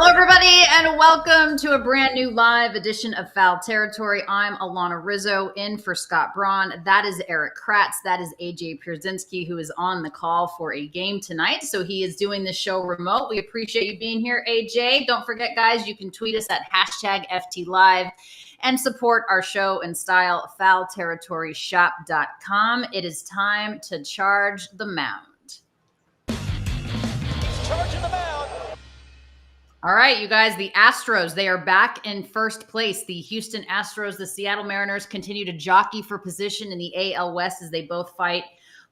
Hello, everybody, and welcome to a brand new live edition of Foul Territory. I'm Alanna Rizzo, in for Scott Braun. That is Erik Kratz. That is AJ Pierzynski, who is on the call for a game tonight. So he is doing this show remote. We appreciate you being here, AJ. Don't forget, guys, you can tweet us at #FTLive and support our show and style, foulterritoryshop.com. It is time to charge the mound. Charging the mound. All right, you guys, the Astros, they are back in first place. The Houston Astros, the Seattle Mariners continue to jockey for position in the AL West as they both fight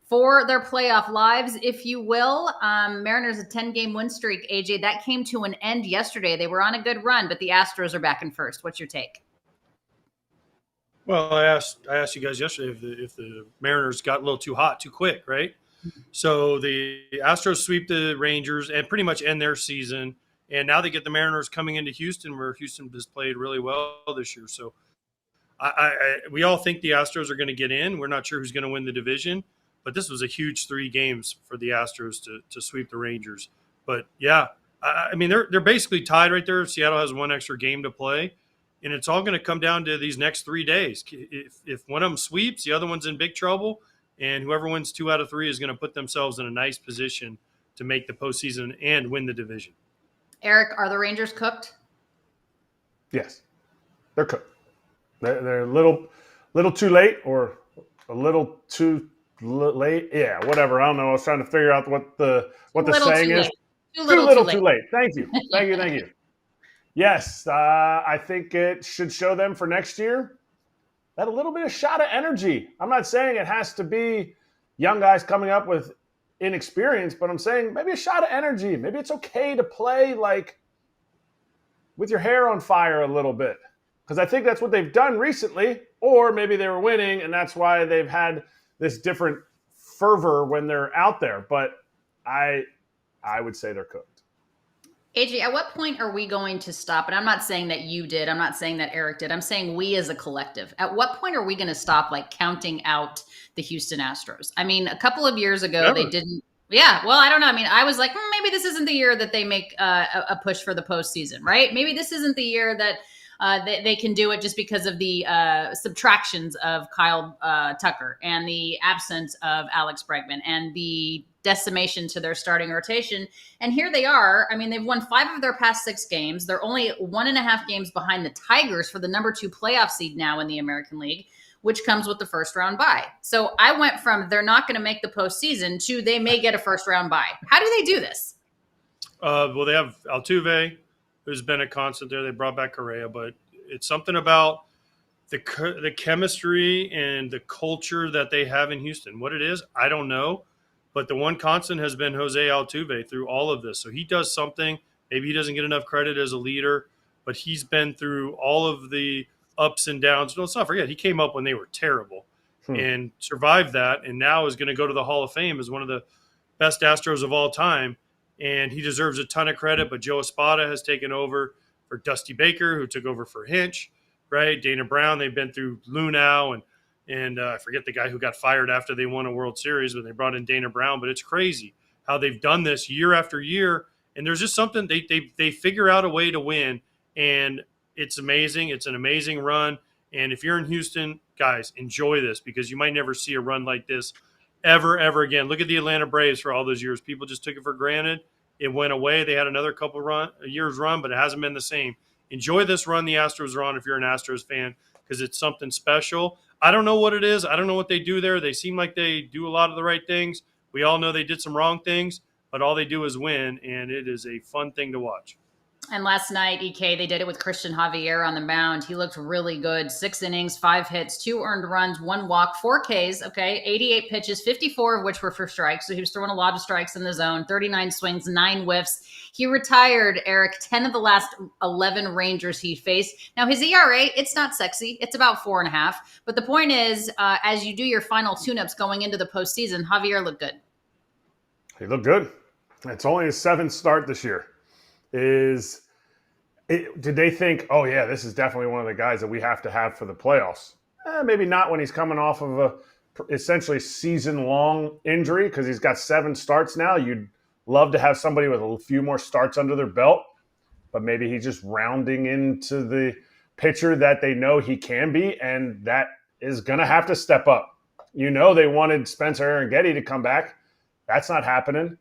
for their playoff lives, if you will. Mariners, a 10-game win streak, AJ, that came to an end yesterday. They were on a good run, but the Astros are back in first. What's your take? Well, I asked you guys yesterday if the Mariners got a little too hot too quick, right? So the Astros sweep the Rangers and pretty much end their season. And now they get the Mariners coming into Houston, where Houston has played really well this year. So we all think the Astros are going to get in. We're not sure who's going to win the division. But this was a huge 3 games for the Astros to sweep the Rangers. But, yeah, I mean, they're basically tied right there. Seattle has 1 extra game to play. And it's all going to come down to these next 3 days. If one of them sweeps, the other one's in big trouble. And whoever wins 2 out of 3 is going to put themselves in a nice position to make the postseason and win the division. Erik, are the Rangers cooked? Yes, they're cooked. They're a little too late or a little too late. Yeah, whatever. I don't know. I was trying to figure out what the saying is. Too little, too late. Thank you. Thank you. Yes, I think it should show them for next year that a little bit of shot of energy. I'm not saying it has to be young guys coming up with inexperience, but I'm saying maybe a shot of energy. Maybe it's okay to play like with your hair on fire a little bit, because I think that's what they've done recently. Or maybe they were winning and that's why they've had this different fervor when they're out there. But I would say they're cooked. AJ, at what point are we going to stop? And I'm not saying that you did. I'm not saying that Erik did. I'm saying we as a collective. At what point are we going to stop counting out the Houston Astros? I mean, a couple of years ago, They didn't. Yeah, well, I don't know. I mean, I was like, maybe this isn't the year that they make a push for the postseason, right? Maybe this isn't the year that they can do it just because of the subtractions of Kyle Tucker and the absence of Alex Bregman and the decimation to their starting rotation. And here they are. I mean, they've won 5 of their past 6 games. They're only 1.5 games behind the Tigers for the number 2 playoff seed now in the American League, which comes with the first round bye. So I went from they're not going to make the postseason to they may get a first round bye. How do they do this? Well, they have Altuve, who's been a constant there. They brought back Correa, but it's something about the chemistry and the culture that they have in Houston. What it is, I don't know. But the one constant has been Jose Altuve through all of this. So he does something. Maybe he doesn't get enough credit as a leader, but he's been through all of the ups and downs. No, let's not forget, he came up when they were terrible and survived that, and now is going to go to the Hall of Fame as one of the best Astros of all time. And he deserves a ton of credit, but Joe Espada has taken over for Dusty Baker, who took over for Hinch, right? Dana Brown, they've been through Lunau, and I forget the guy who got fired after they won a World Series, but they brought in Dana Brown. But it's crazy how they've done this year after year. And there's just something they figure out a way to win. And it's amazing. It's an amazing run. And if you're in Houston, guys, enjoy this, because you might never see a run like this ever again. Look at the Atlanta Braves for all those years. People just took it for granted. It went away. They had another couple years run, but it hasn't been the same. Enjoy this run the Astros are on if you're an Astros fan, because it's something special. I don't know what it is. I don't know what they do there. They seem like they do a lot of the right things. We all know they did some wrong things, but all they do is win, and it is a fun thing to watch. And last night, EK, they did it with Christian Javier on the mound. He looked really good. 6 innings, 5 hits, 2 earned runs, 1 walk, 4 Ks, 88 pitches, 54 of which were for strikes. So he was throwing a lot of strikes in the zone, 39 swings, 9 whiffs. He retired, Erik, 10 of the last 11 Rangers he faced. Now, his ERA, it's not sexy. It's about 4.5. But the point is, as you do your final tune-ups going into the postseason, Javier looked good. He looked good. It's only his 7th start this year. Did they think, oh, yeah, this is definitely one of the guys that we have to have for the playoffs? Maybe not when he's coming off of a essentially season-long injury, because he's got 7 starts now. You'd love to have somebody with a few more starts under their belt. but maybe he's just rounding into the pitcher that they know he can be, and that is going to have to step up. You know, they wanted Spencer Arrighetti to come back. That's not happening.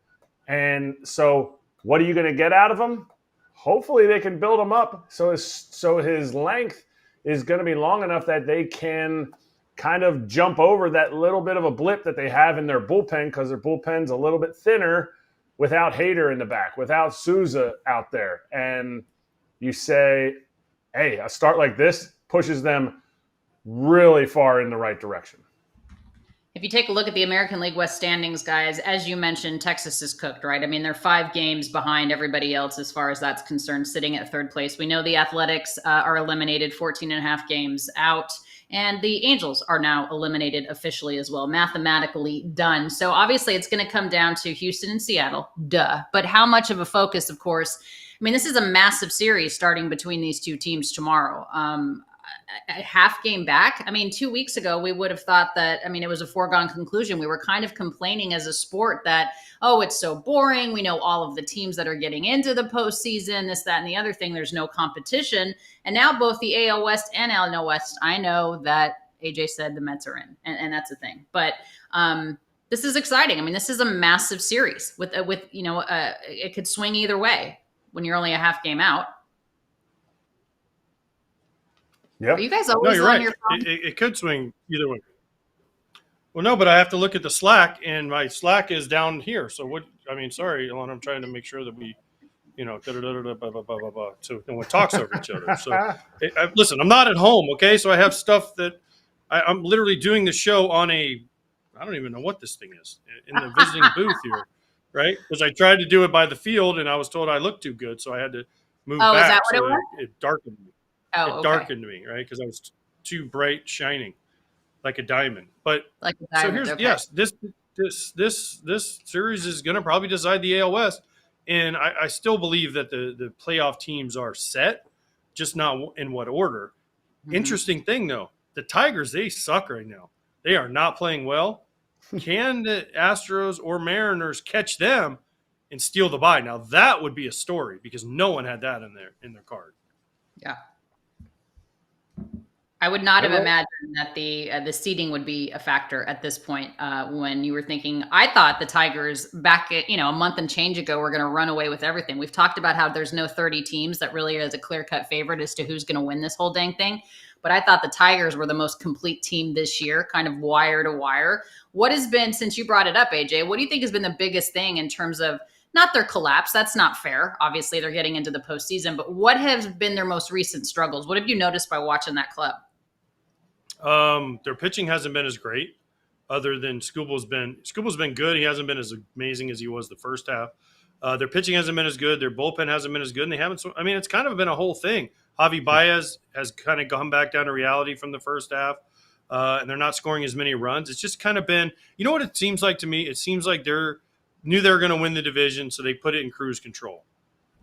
And so what are you going to get out of him? Hopefully they can build him up so his length is going to be long enough that they can kind of jump over that little bit of a blip that they have in their bullpen, because their bullpen's a little bit thinner without Hader in the back, without Souza out there. And you say, hey, a start like this pushes them really far in the right direction. If you take a look at the American League West standings, guys, as you mentioned, Texas is cooked, right? I mean, they're 5 games behind everybody else as far as that's concerned, sitting at 3rd place. We know the Athletics are eliminated, 14 and a half games out. And the Angels are now eliminated officially as well, mathematically done. So obviously it's going to come down to Houston and Seattle, duh. But how much of a focus, of course, I mean, this is a massive series starting between these two teams tomorrow. A half game back. I mean, 2 weeks ago, we would have thought that, I mean, it was a foregone conclusion. We were kind of complaining as a sport that, oh, it's so boring. We know all of the teams that are getting into the postseason, this, that, and the other thing. There's no competition. And now both the AL West and NL West, I know that AJ said the Mets are in, and that's the thing. But this is exciting. I mean, this is a massive series with it could swing either way when you're only a half game out. Yep. Are you guys always on right. your phone? It could swing either way. Well, no, but I have to look at the Slack, and my Slack is down here. So what? I mean, sorry, Alanna, I'm trying to make sure that we, blah, blah, blah, blah, blah, so no one talks over each other. So listen, I'm not at home, okay? So I have stuff that I'm literally doing the show on I don't even know what this thing is, in the visiting booth here, right? Because I tried to do it by the field, and I was told I looked too good, so I had to move back. Is that what so it was? It darkened me. Oh, it darkened me, right? Because I was too bright, shining like a diamond. But like a diamond. So here's this series is going to probably decide the AL West, and I still believe that the playoff teams are set, just not in what order. Mm-hmm. Interesting thing though, the Tigers, they suck right now. They are not playing well. Can the Astros or Mariners catch them and steal the bye? Now that would be a story, because no one had that in their card. Yeah. I would not have imagined that the seeding would be a factor at this point when you were thinking. I thought the Tigers back at, a month and change ago were going to run away with everything. We've talked about how there's no 30 teams that really is a clear-cut favorite as to who's going to win this whole dang thing. But I thought the Tigers were the most complete team this year, kind of wire to wire. What has been, since you brought it up, AJ, what do you think has been the biggest thing in terms of not their collapse? That's not fair. Obviously, they're getting into the postseason. But what have been their most recent struggles? What have you noticed by watching that club? Their pitching hasn't been as great, other than Skubal's been good. He hasn't been as amazing as he was the first half. Their pitching hasn't been as good. Their bullpen hasn't been as good, and they haven't. I mean, it's kind of been a whole thing. Javi Baez has kind of gone back down to reality from the first half, and they're not scoring as many runs. It's just kind of been, what it seems like to me? It seems like knew they were going to win the division, so they put it in cruise control.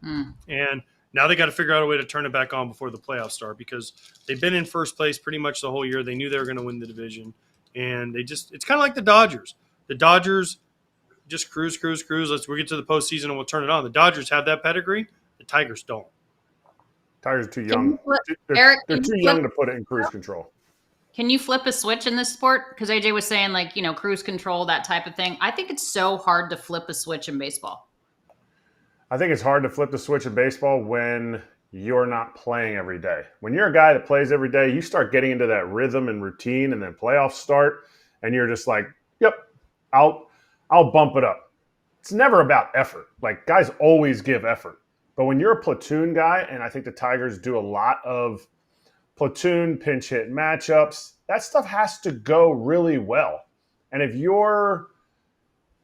And now they got to figure out a way to turn it back on before the playoffs start, because they've been in first place pretty much the whole year. They knew they were going to win the division, and it's kind of like the Dodgers. The Dodgers just cruise. We'll get to the postseason and we'll turn it on. The Dodgers have that pedigree. The Tigers don't. Tigers are too young. Erik, they're too young to put it in cruise control. Can you flip a switch in this sport? Because AJ was saying, cruise control, that type of thing. I think it's so hard to flip a switch in baseball. I think it's hard to flip the switch in baseball when you're not playing every day. When you're a guy that plays every day, you start getting into that rhythm and routine, and then playoffs start, and you're just like, yep, I'll bump it up. It's never about effort. Like, guys always give effort. But when you're a platoon guy, and I think the Tigers do a lot of platoon pinch hit matchups, that stuff has to go really well. And if you're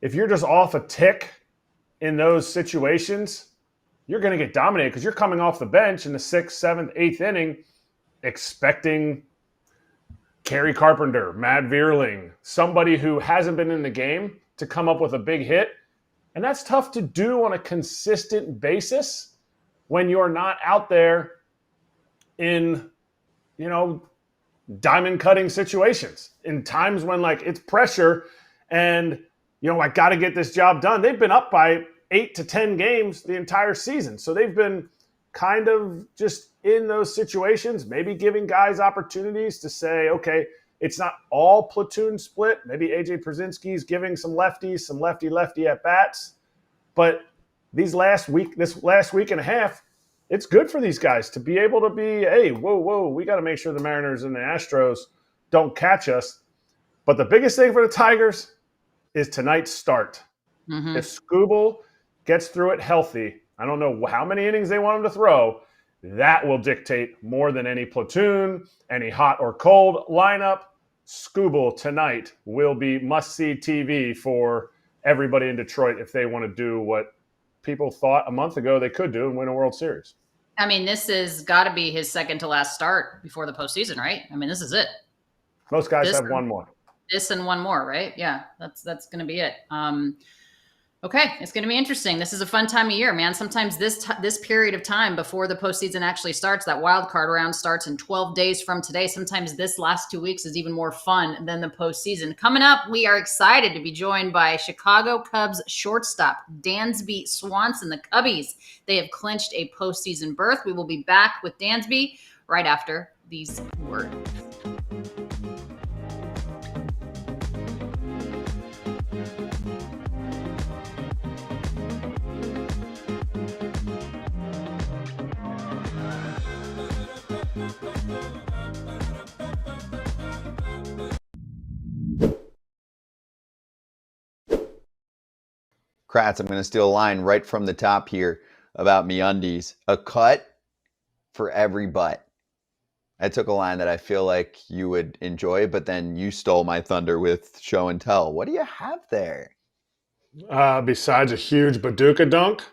just off a tick in those situations, you're going to get dominated, because you're coming off the bench in the 6th, 7th, 8th inning expecting Kerry Carpenter, Matt Vierling, somebody who hasn't been in the game to come up with a big hit. And that's tough to do on a consistent basis when you're not out there in, diamond cutting situations, in times when it's pressure and I got to get this job done. They've been up by 8 to 10 games the entire season. So they've been kind of just in those situations, maybe giving guys opportunities to say, okay, it's not all platoon split. Maybe AJ Pierzynski is giving some lefties, some lefty at bats. But this last week and a half, it's good for these guys to be able to be, hey, whoa, we got to make sure the Mariners and the Astros don't catch us. But the biggest thing for the Tigers is tonight's start. Mm-hmm. If Skubal gets through it healthy, I don't know how many innings they want him to throw, that will dictate more than any platoon, any hot or cold lineup. Skubal tonight will be must-see TV for everybody in Detroit if they want to do what people thought a month ago they could do and win a World Series. I mean, this has got to be his second to last start before the postseason, right? I mean, this is it. Most guys have one more. This and one more, right? Yeah, that's going to be it. Okay, it's going to be interesting. This is a fun time of year, man. Sometimes this period of time before the postseason actually starts, that wild card round starts in 12 days from today. Sometimes this last 2 weeks is even more fun than the postseason. Coming up, we are excited to be joined by Chicago Cubs shortstop Dansby Swanson, the Cubbies. They have clinched a postseason berth. We will be back with Dansby right after these words. Kratz, I'm going to steal a line right from the top here about MeUndies. A cut for every butt. I took a line that I feel like you would enjoy, but then you stole my thunder with show and tell. What do you have there? Besides a huge Baduka dunk,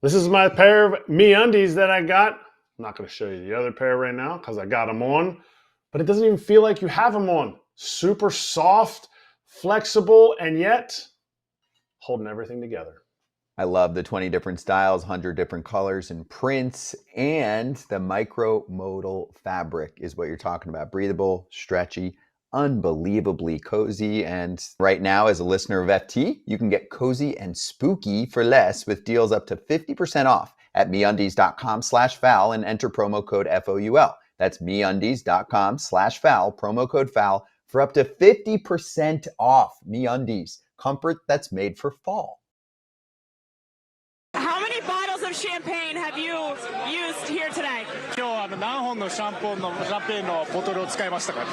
this is my pair of MeUndies that I got. I'm not going to show you the other pair right now because I got them on, but it doesn't even feel like you have them on. Super soft, flexible, and yet holding everything together. I love the 20 different styles, 100 different colors and prints, and the micro-modal fabric is what you're talking about. Breathable, stretchy, unbelievably cozy. And right now, as a listener of FT, you can get cozy and spooky for less with deals up to 50% off at MeUndies.com/foul and enter promo code FOUL. That's MeUndies.com/foul, promo code FOUL for up to 50% off. MeUndies, comfort that's made for fall. How many bottles of champagne have you used here today? 今日は何本のシャンペーンのボトルを使いましたか？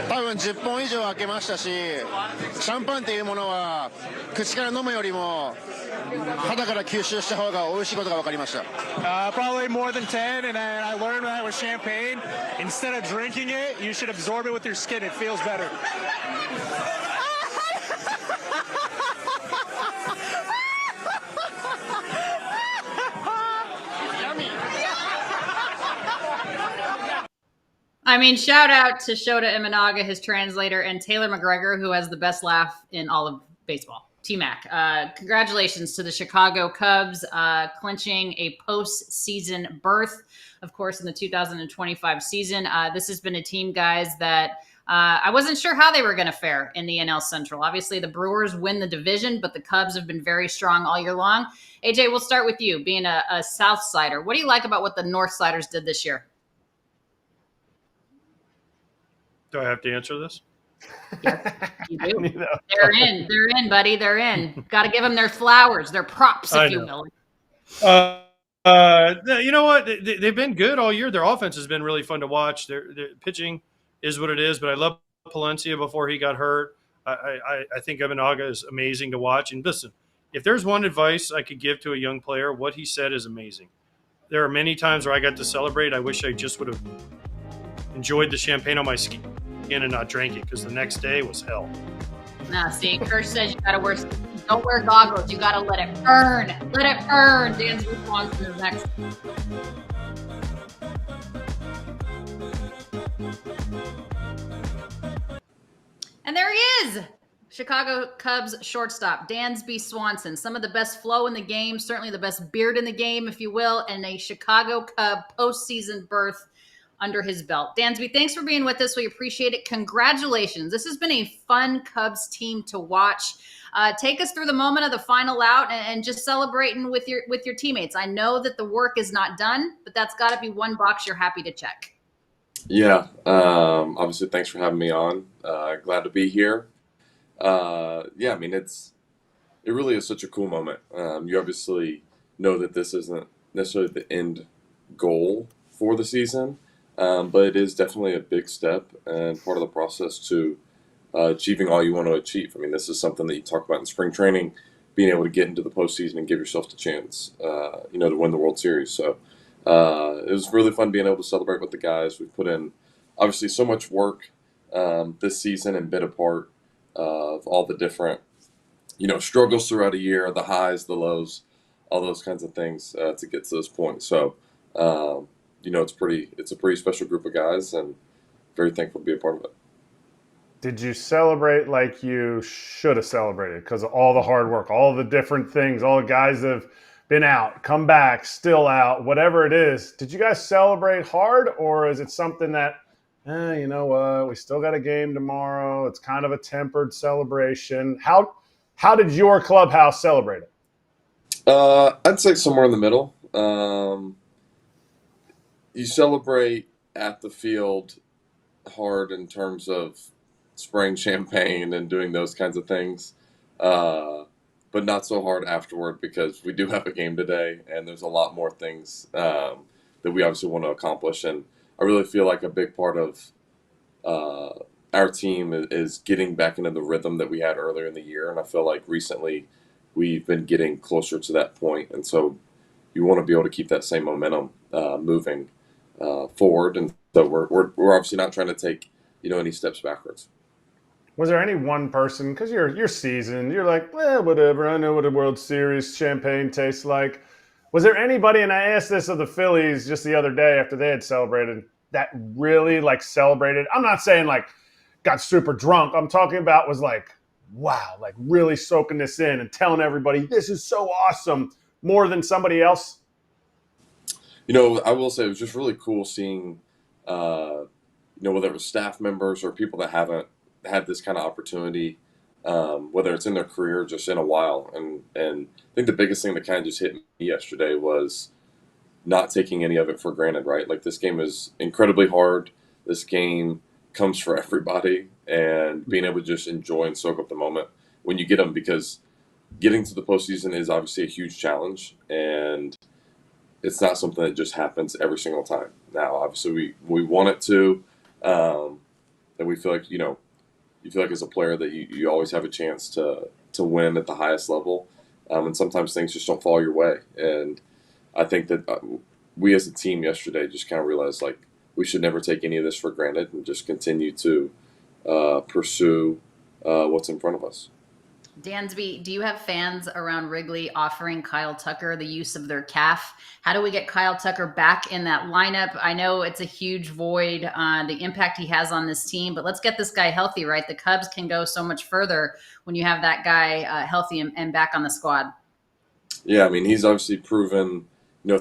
多分10本以上開けましたし、シャンパンっていうものは口から飲むよりも肌から吸収した方が美味しいことが分かりました。Probably more than 10, and I learned that with champagne, instead of drinking it, you should absorb it with your skin. It feels better. I mean, shout out to Shota Imanaga, his translator, and Taylor McGregor, who has the best laugh in all of baseball. T-Mac. Congratulations to the Chicago Cubs clinching a postseason berth, of course, in the 2025 season. This has been a team, guys, that I wasn't sure how they were going to fare in the NL Central. Obviously, the Brewers win the division, but the Cubs have been very strong all year long. AJ, we'll start with you, being a South Sider. What do you like about what the North Siders did this year? Do I have to answer this? Yes, you do. They're in. They're in, buddy. They're in. Got to give them their flowers, their props, if you will. You know what? They've been good all year. Their offense has been really fun to watch. Their pitching is what it is, but I love Palencia before he got hurt. I think Imanaga is amazing to watch. And listen, if there's one advice I could give to a young player, what he said is amazing. There are many times where I got to celebrate. I wish I just would have enjoyed the champagne on my skin and not drank it, because the next day was hell. Nah, see, Kirsch says you gotta don't wear goggles. You gotta let it burn. Let it burn. Dansby Swanson is next. And there he is. Chicago Cubs shortstop, Dansby Swanson. Some of the best flow in the game, certainly the best beard in the game, if you will, and a Chicago Cub postseason berth under his belt. Dansby, thanks for being with us. We appreciate it. Congratulations. This has been a fun Cubs team to watch. Take us through the moment of the final out and just celebrating with your teammates. I know that the work is not done, but that's got to be one box you're happy to check. Yeah. Obviously, thanks for having me on. Glad to be here. Yeah, I mean, it really is such a cool moment. You obviously know that this isn't necessarily the end goal for the season, but it is definitely a big step and part of the process to achieving all you want to achieve. I mean, this is something that you talk about in spring training, being able to get into the postseason and give yourself the chance, to win the World Series. So it was really fun being able to celebrate with the guys. We've put in, obviously, so much work this season and been a part of all the different, struggles throughout a year, the highs, the lows, all those kinds of things to get to this point. So, it's a pretty special group of guys, and very thankful to be a part of it. Did you celebrate like you should have celebrated because of all the hard work, all the different things, all the guys that have been out, come back, still out, whatever it is? Did you guys celebrate hard, or is it something that, you know what, we still got a game tomorrow, it's kind of a tempered celebration? How did your clubhouse celebrate it? I'd say somewhere in the middle. You celebrate at the field hard in terms of spraying champagne and doing those kinds of things, but not so hard afterward because we do have a game today and there's a lot more things that we obviously want to accomplish. And I really feel like a big part of our team is getting back into the rhythm that we had earlier in the year. And I feel like recently we've been getting closer to that point. And so you want to be able to keep that same momentum moving forward. And so we're obviously not trying to take, any steps backwards. Was there any one person, because you're seasoned, you're like, whatever, I know what a World Series champagne tastes like. Was there anybody, and I asked this of the Phillies just the other day after they had celebrated, that really celebrated? I'm not saying got super drunk. I'm talking about was wow, really soaking this in and telling everybody this is so awesome more than somebody else? I will say it was just really cool seeing, whether it was staff members or people that haven't had this kind of opportunity, whether it's in their career or just in a while. And I think the biggest thing that kind of just hit me yesterday was not taking any of it for granted, right? This game is incredibly hard. This game comes for everybody, and being able to just enjoy and soak up the moment when you get them, because getting to the postseason is obviously a huge challenge, and it's not something that just happens every single time. Now, obviously, we want it to, and we feel like, you feel like as a player that you always have a chance to win at the highest level, and sometimes things just don't fall your way. And I think that we as a team yesterday just kind of realized we should never take any of this for granted and just continue to pursue what's in front of us. Dansby, do you have fans around Wrigley offering Kyle Tucker the use of their calf? How do we get Kyle Tucker back in that lineup? I know it's a huge void, the impact he has on this team, but let's get this guy healthy, right? The Cubs can go so much further when you have that guy healthy and back on the squad. Yeah, I mean, he's obviously proven,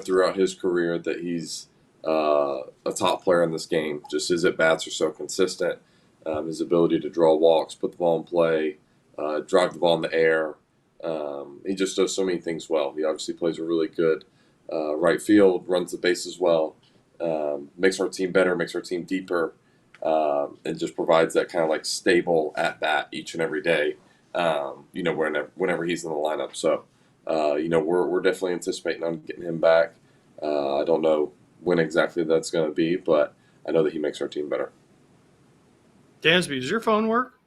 throughout his career that he's a top player in this game. Just his at-bats are so consistent. His ability to draw walks, put the ball in play, drive the ball in the air. He just does so many things well. He obviously plays a really good right field, runs the bases well, makes our team better, makes our team deeper, and just provides that kind of stable at-bat each and every day, whenever he's in the lineup. So, we're definitely anticipating on getting him back. I don't know when exactly that's going to be, but I know that he makes our team better. Dansby, does your phone work?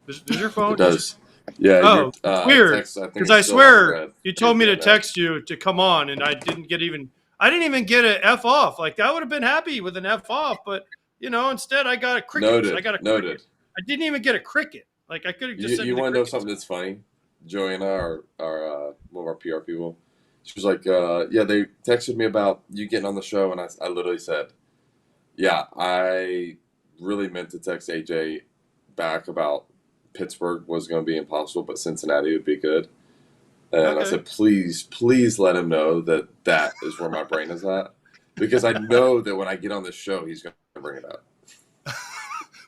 Does your phone? It does. Yeah. Oh, weird. Because I swear you told me to text you to come on, and I didn't even get an F off. I would have been happy with an F off, but instead I got a cricket. Noted. I didn't even get a cricket. I could have just said. You want to know something that's funny? Joanna, our one of our PR people, she was like, "Yeah, they texted me about you getting on the show," and I literally said, "Yeah, I really meant to text AJ back about Pittsburgh was going to be impossible, but Cincinnati would be good." And I said, please let him know that is where my brain is at. because I know that when I get on this show, he's going to bring it up.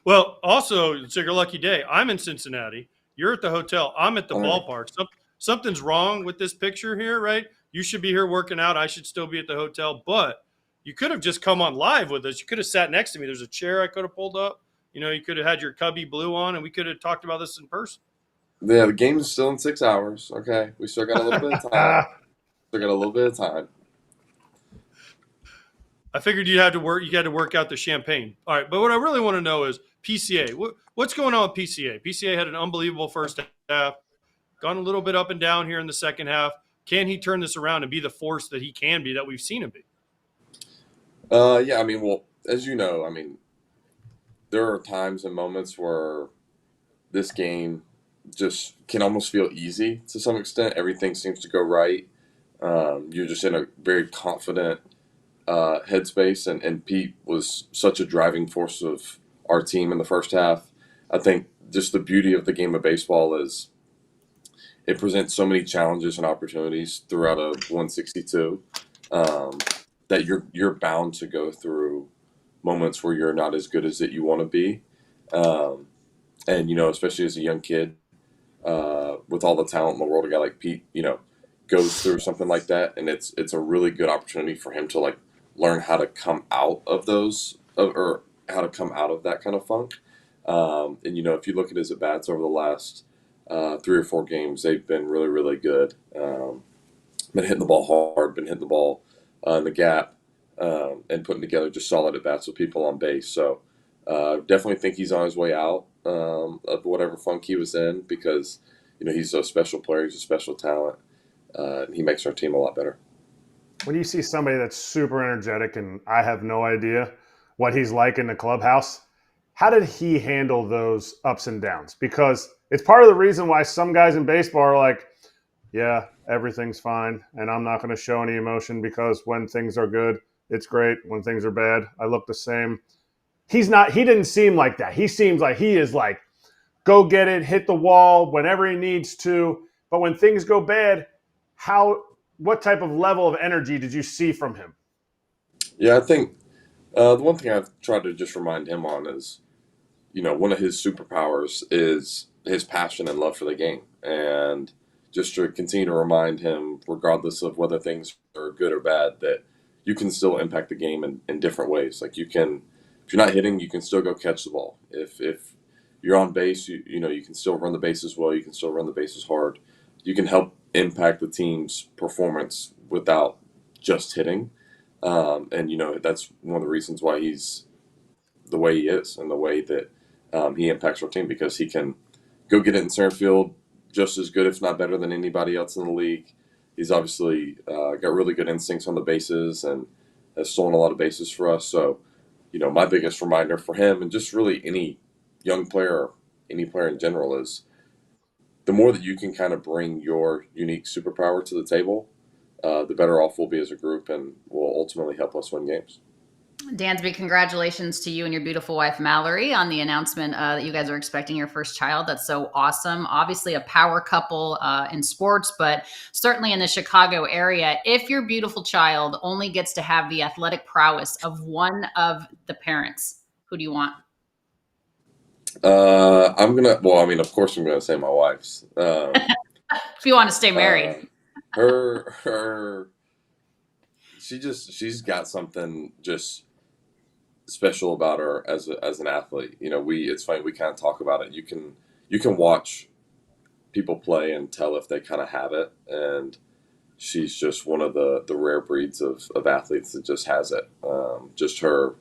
Well, also, it's your lucky day. I'm in Cincinnati. You're at the hotel. I'm at the ballpark. Something's wrong with this picture here, right? You should be here working out. I should still be at the hotel. But you could have just come on live with us. You could have sat next to me. There's a chair I could have pulled up. You could have had your Cubby blue on, and we could have talked about this in person. Yeah, the game is still in 6 hours. Okay, we still got a little bit of time. I figured you had to work out the champagne. All right, but what I really want to know is PCA. What's going on with PCA? PCA had an unbelievable first half, gone a little bit up and down here in the second half. Can he turn this around and be the force that he can be, that we've seen him be? Yeah, well, as you know, there are times and moments where this game just can almost feel easy to some extent. Everything seems to go right. You're just in a very confident headspace, and Pete was such a driving force of our team in the first half. I think just the beauty of the game of baseball is it presents so many challenges and opportunities throughout a 162 that you're bound to go through moments where you're not as good as that you want to be, and especially as a young kid with all the talent in the world, a guy like Pete goes through something like that, and it's a really good opportunity for him to learn how to come out of or how to come out of that kind of funk. And if you look at his at-bats over the last 3 or 4 games, they've been really, really good. Been hitting the ball hard, been hitting the ball in the gap, and putting together just solid at-bats with people on base. So definitely think he's on his way out of whatever funk he was in, because he's a special player, he's a special talent, and he makes our team a lot better. When you see somebody that's super energetic, and I have no idea what he's like in the clubhouse, how did he handle those ups and downs? Because it's part of the reason why some guys in baseball are like, yeah, everything's fine, and I'm not going to show any emotion, because when things are good, it's great. When things are bad, I look the same. He didn't seem like that. He seems like he is like, go get it, hit the wall whenever he needs to. But when things go bad, what type of level of energy did you see from him? Yeah, I think the one thing I've tried to just remind him on is, one of his superpowers is his passion and love for the game. And just to continue to remind him, regardless of whether things are good or bad, that you can still impact the game in different ways. Like if you're not hitting, you can still go catch the ball. If you're on base, you can still run the bases well. You can still run the bases hard. You can help impact the team's performance without just hitting. And that's one of the reasons why he's the way he is, and the way that he impacts our team, because he can go get it in center field just as good, if not better, than anybody else in the league. He's obviously got really good instincts on the bases and has stolen a lot of bases for us. So, my biggest reminder for him, and just really any young player, any player in general, is the more that you can kind of bring your unique superpower to the table, the better off we'll be as a group, and will ultimately help us win games. Dansby, congratulations to you and your beautiful wife, Mallory, on the announcement that you guys are expecting your first child. That's so awesome. Obviously a power couple in sports, but certainly in the Chicago area. If your beautiful child only gets to have the athletic prowess of one of the parents, who do you want? Of course I'm gonna say my wife's. If you want to stay married. She's got something just special about her as an athlete. It's funny, we kind of talk about it. You can watch people play and tell if they kind of have it, and she's just one of the rare breeds of athletes that just has it. Just her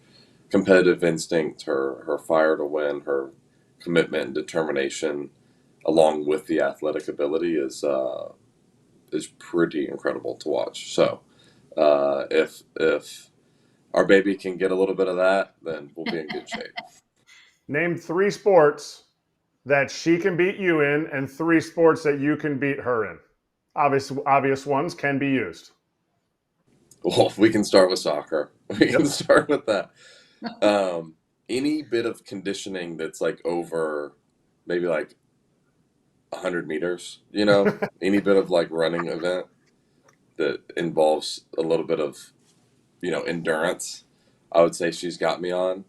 competitive instinct, her fire to win, her commitment and determination, along with the athletic ability, is pretty incredible to watch. So if our baby can get a little bit of that, then we'll be in good shape. Name 3 sports that she can beat you in, and 3 sports that you can beat her in. Obvious ones can be used. Well, we can start with soccer. We can start with that. Any bit of conditioning that's over maybe 100 meters, any bit of running event that involves a little bit of endurance, I would say she's got me on.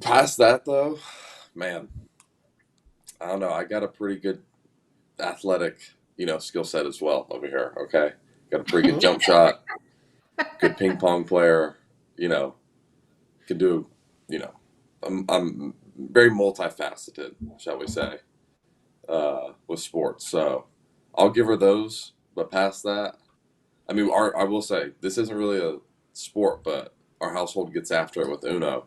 Past that, though, man, I don't know. I got a pretty good athletic, skill set as well over here. Okay, got a pretty good jump shot, good ping pong player. Can do. I'm very multifaceted, shall we say, with sports. So I'll give her those. But past that, I mean, I will say this isn't really a sport, but our household gets after it with Uno,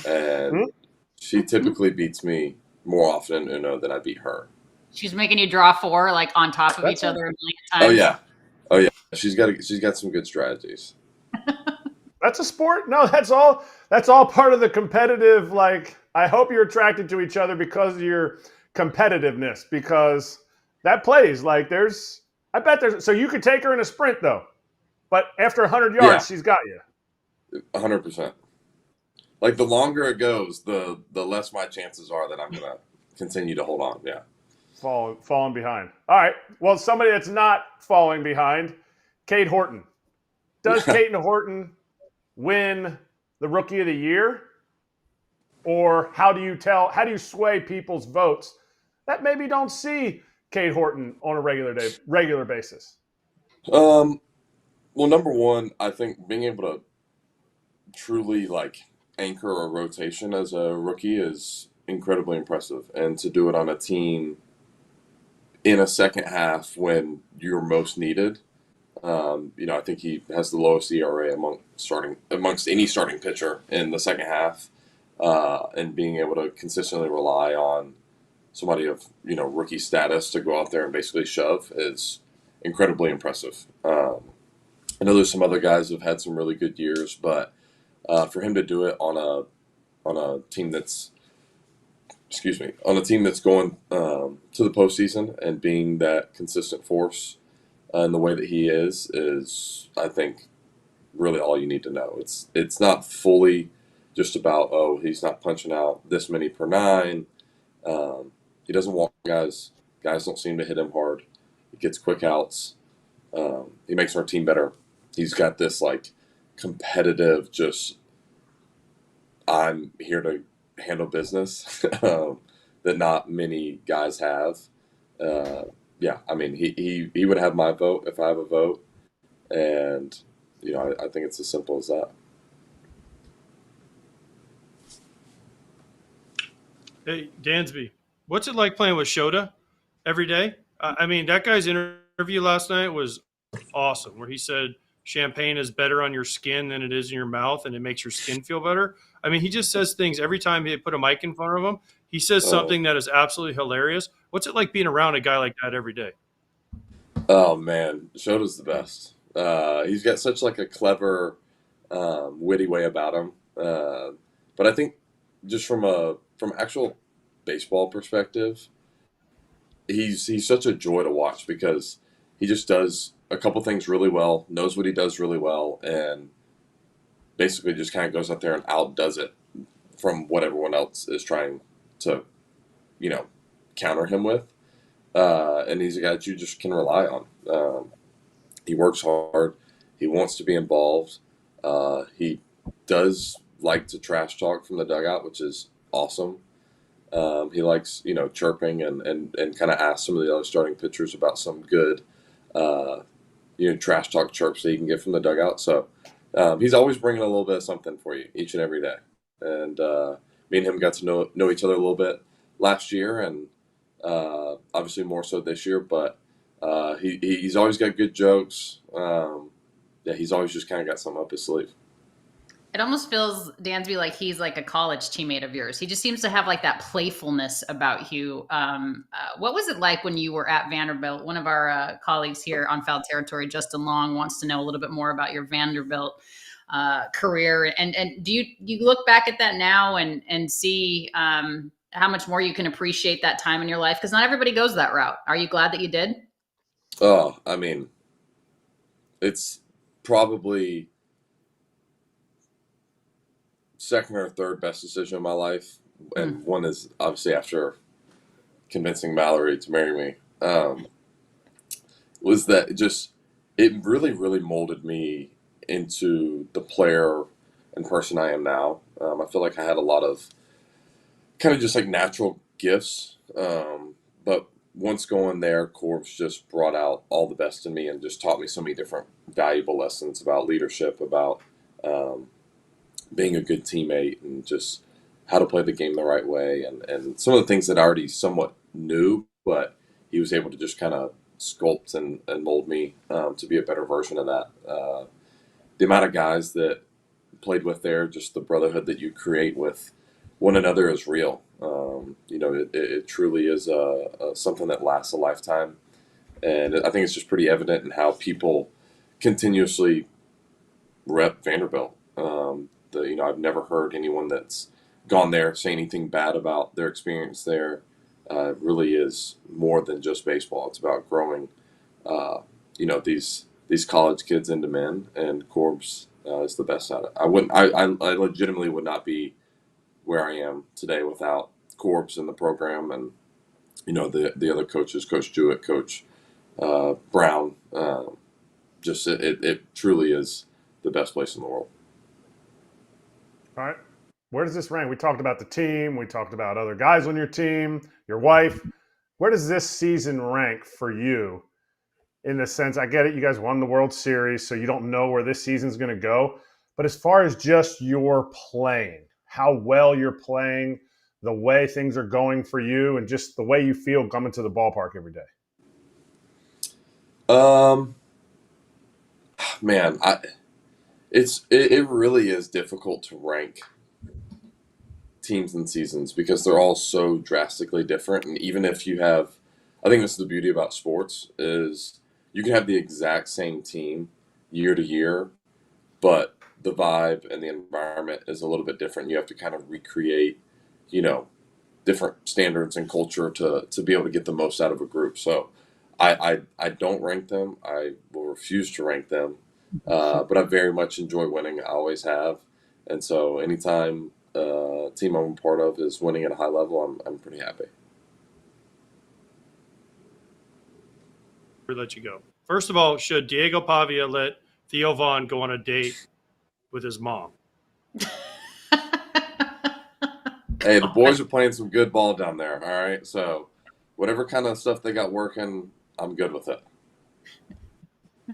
and she typically beats me more often in Uno than I beat her. She's making you draw 4 like on top of each other a million Oh times. yeah, oh yeah. She's got some good strategies. That's a sport? No, that's all part of the competitive, like, I hope you're attracted to each other because of your competitiveness, because that plays. Like, so you could take her in a sprint, though. But after 100 yards, she's got you. 100%. Like, the longer it goes, the less my chances are that I'm going to continue to hold on, yeah. Falling behind. All right. Well, somebody that's not falling behind, Cade Horton. Does Cade Horton win the Rookie of the Year? Or how do you sway people's votes that maybe don't see Cade Horton on a regular basis? Well, number one, I think being able to truly, like, anchor a rotation as a rookie is incredibly impressive. And to do it on a team in a second half when you're most needed, I think he has the lowest ERA amongst any starting pitcher in the second half, and being able to consistently rely on somebody of rookie status to go out there and basically shove is incredibly impressive. I know there's some other guys who've had some really good years, but for him to do it on a team that's going to the postseason and being that consistent force in the way that he is I think really all you need to know. It's not fully just about he's not punching out this many per 9. He doesn't walk guys. Guys don't seem to hit him hard. He gets quick outs. He makes our team better. He's got this like competitive, just I'm here to handle business that not many guys have. Yeah, I mean, he would have my vote if I have a vote, and I think it's as simple as that. Hey, Dansby, what's it like playing with Shota every day? I mean, that guy's interview last night was awesome, where he said champagne is better on your skin than it is in your mouth, and it makes your skin feel better. I mean, he just says things every time they put a mic in front of him. He says something that is absolutely hilarious. What's it like being around a guy like that every day? Oh man, Shota's the best. He's got such like a clever, witty way about him. But I think just from actual baseball perspective, he's such a joy to watch because he just does a couple things really well, knows what he does really well, and basically just kind of goes out there and outdoes it from what everyone else is trying to, counter him with. And he's a guy that you just can rely on. He works hard. He wants to be involved. He does like to trash talk from the dugout, which is awesome. He likes, chirping and kind of ask some of the other starting pitchers about some good, trash talk chirps that he can get from the dugout. So he's always bringing a little bit of something for you each and every day. And me and him got to know each other a little bit last year, and obviously more so this year. But he's always got good jokes. He's always just kind of got something up his sleeve. It almost feels, Dansby, like he's like a college teammate of yours. He just seems to have like that playfulness about you. What was it like when you were at Vanderbilt? One of our colleagues here on Foul Territory, Justin Long, wants to know a little bit more about your Vanderbilt career. And do you look back at that now and see how much more you can appreciate that time in your life? Because not everybody goes that route. Are you glad that you did? Oh, I mean, it's probably second or third best decision of my life, and one is obviously after convincing Mallory to marry me. Was that it really, really molded me into the player and person I am now. I feel like I had a lot of kind of just like natural gifts, but once going there, Corbs just brought out all the best in me and just taught me so many different valuable lessons about leadership, about being a good teammate, and just how to play the game the right way, and some of the things that I already somewhat knew, but he was able to just kind of sculpt and mold me to be a better version of that. The amount of guys that played with there, just the brotherhood that you create with one another is real. It truly is something that lasts a lifetime, and I think it's just pretty evident in how people continuously rep Vanderbilt. I've never heard anyone that's gone there say anything bad about their experience there. It really is more than just baseball. It's about growing, these college kids into men, and Corbs is the best at it. I legitimately would not be where I am today without Corbs in the program, and the other coaches, Coach Jewett, Coach Brown. It truly is the best place in the world. All right. Where does this rank? We talked about the team. We talked about other guys on your team, your wife. Where does this season rank for you? In the sense, I get it, you guys won the World Series, so you don't know where this season's going to go. But as far as just your playing, how well you're playing, the way things are going for you, and just the way you feel coming to the ballpark every day. Man, it really is difficult to rank teams and seasons because they're all so drastically different. And even if you have, I think this is the beauty about sports, is you can have the exact same team year to year, but the vibe and the environment is a little bit different. You have to kind of recreate, different standards and culture to be able to get the most out of a group. So I don't rank them. I will refuse to rank them. But I very much enjoy winning. I always have. And so anytime a team I'm a part of is winning at a high level, I'm pretty happy. Let you go. First of all, should Diego Pavia let Theo Vaughn go on a date with his mom? Hey, the boys are playing some good ball down there, all right? So whatever kind of stuff they got working, I'm good with it.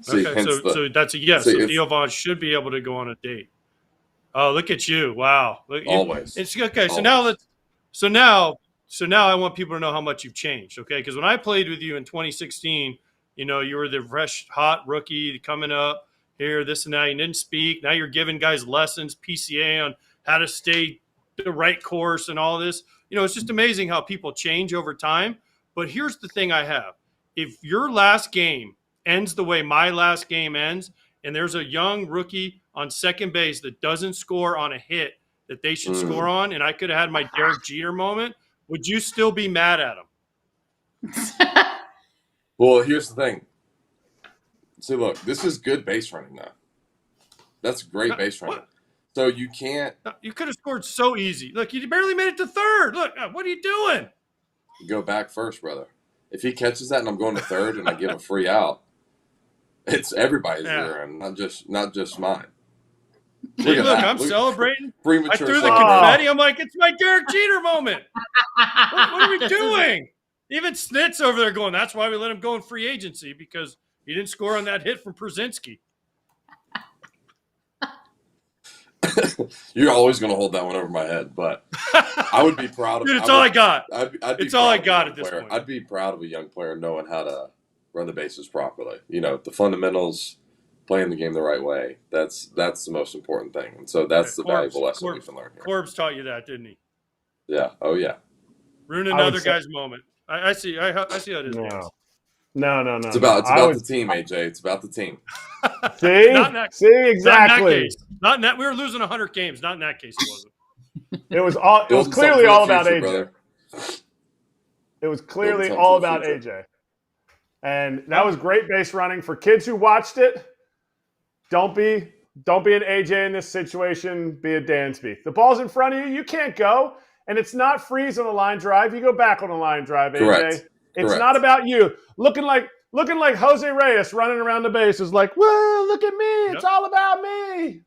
Okay, so that's a yes. So Theo Vaughn should be able to go on a date. Oh, look at you! Wow, always. It's okay. Always. So now I want people to know how much you've changed. Okay, because when I played with you in 2016, you were the fresh, hot rookie coming up here, this and that. You didn't speak. Now you're giving guys lessons, PCA on how to stay the right course and all this. It's just amazing how people change over time. But here's the thing I have: if your last game ends the way my last game ends, and there's a young rookie on second base that doesn't score on a hit that they should score on, and I could have had my Derek Jeter moment, would you still be mad at him? Well, here's the thing. See, look, this is good base running now. That's great base running. What? So you can't. You could have scored so easy. Look, you barely made it to third. Look, what are you doing? Go back first, brother. If he catches that and I'm going to third and I give a free out, it's everybody's rear end, not just mine. Look, I'm celebrating. Premature I threw the confetti. I'm like, it's my Derek Jeter moment. What are we doing? Even Snit's over there going, that's why we let him go in free agency, because he didn't score on that hit from Pierzynski. You're always going to hold that one over my head, but I would be proud of. Dude, it's all I got. It's all I got at this point. I'd be proud of a young player knowing how to run the bases properly. The fundamentals, playing the game the right way. That's the most important thing, and so that's the valuable lesson we can learn here. Corbs taught you that, didn't he? Yeah. Oh yeah. Ruin another guy's moment. I see. I see how it is. No. It's about the team, AJ. It's about the team. See, exactly. Not in that. We were losing 100 games. Not in that case, it wasn't. It was clearly all about AJ. Brother. It was clearly all about AJ. And that was great base running. For kids who watched it, don't be an AJ in this situation. Be a Dansby. The ball's in front of you. You can't go. And it's not freeze on the line drive. You go back on the line drive, AJ. Correct. It's not about you. Looking like looking like Jose Reyes running around the bases like, whoa, look at me. It's all about me.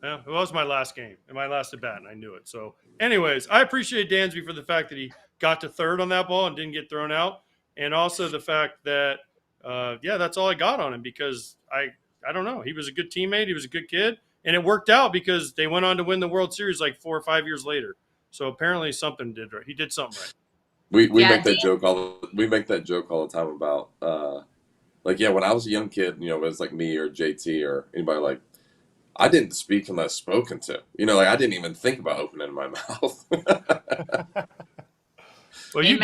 Yeah, it was my last game and my last at bat, and I knew it. So, anyways, I appreciate Dansby for the fact that he got to third on that ball and didn't get thrown out, and also the fact that, that's all I got on him because I don't know. He was a good teammate. He was a good kid, and it worked out because they went on to win the World Series like 4 or 5 years later. So apparently something did right. He did something right. We make that joke all the time about when I was a young kid, it was like me or JT or anybody like. I didn't speak unless spoken to. I didn't even think about opening my mouth. Well, you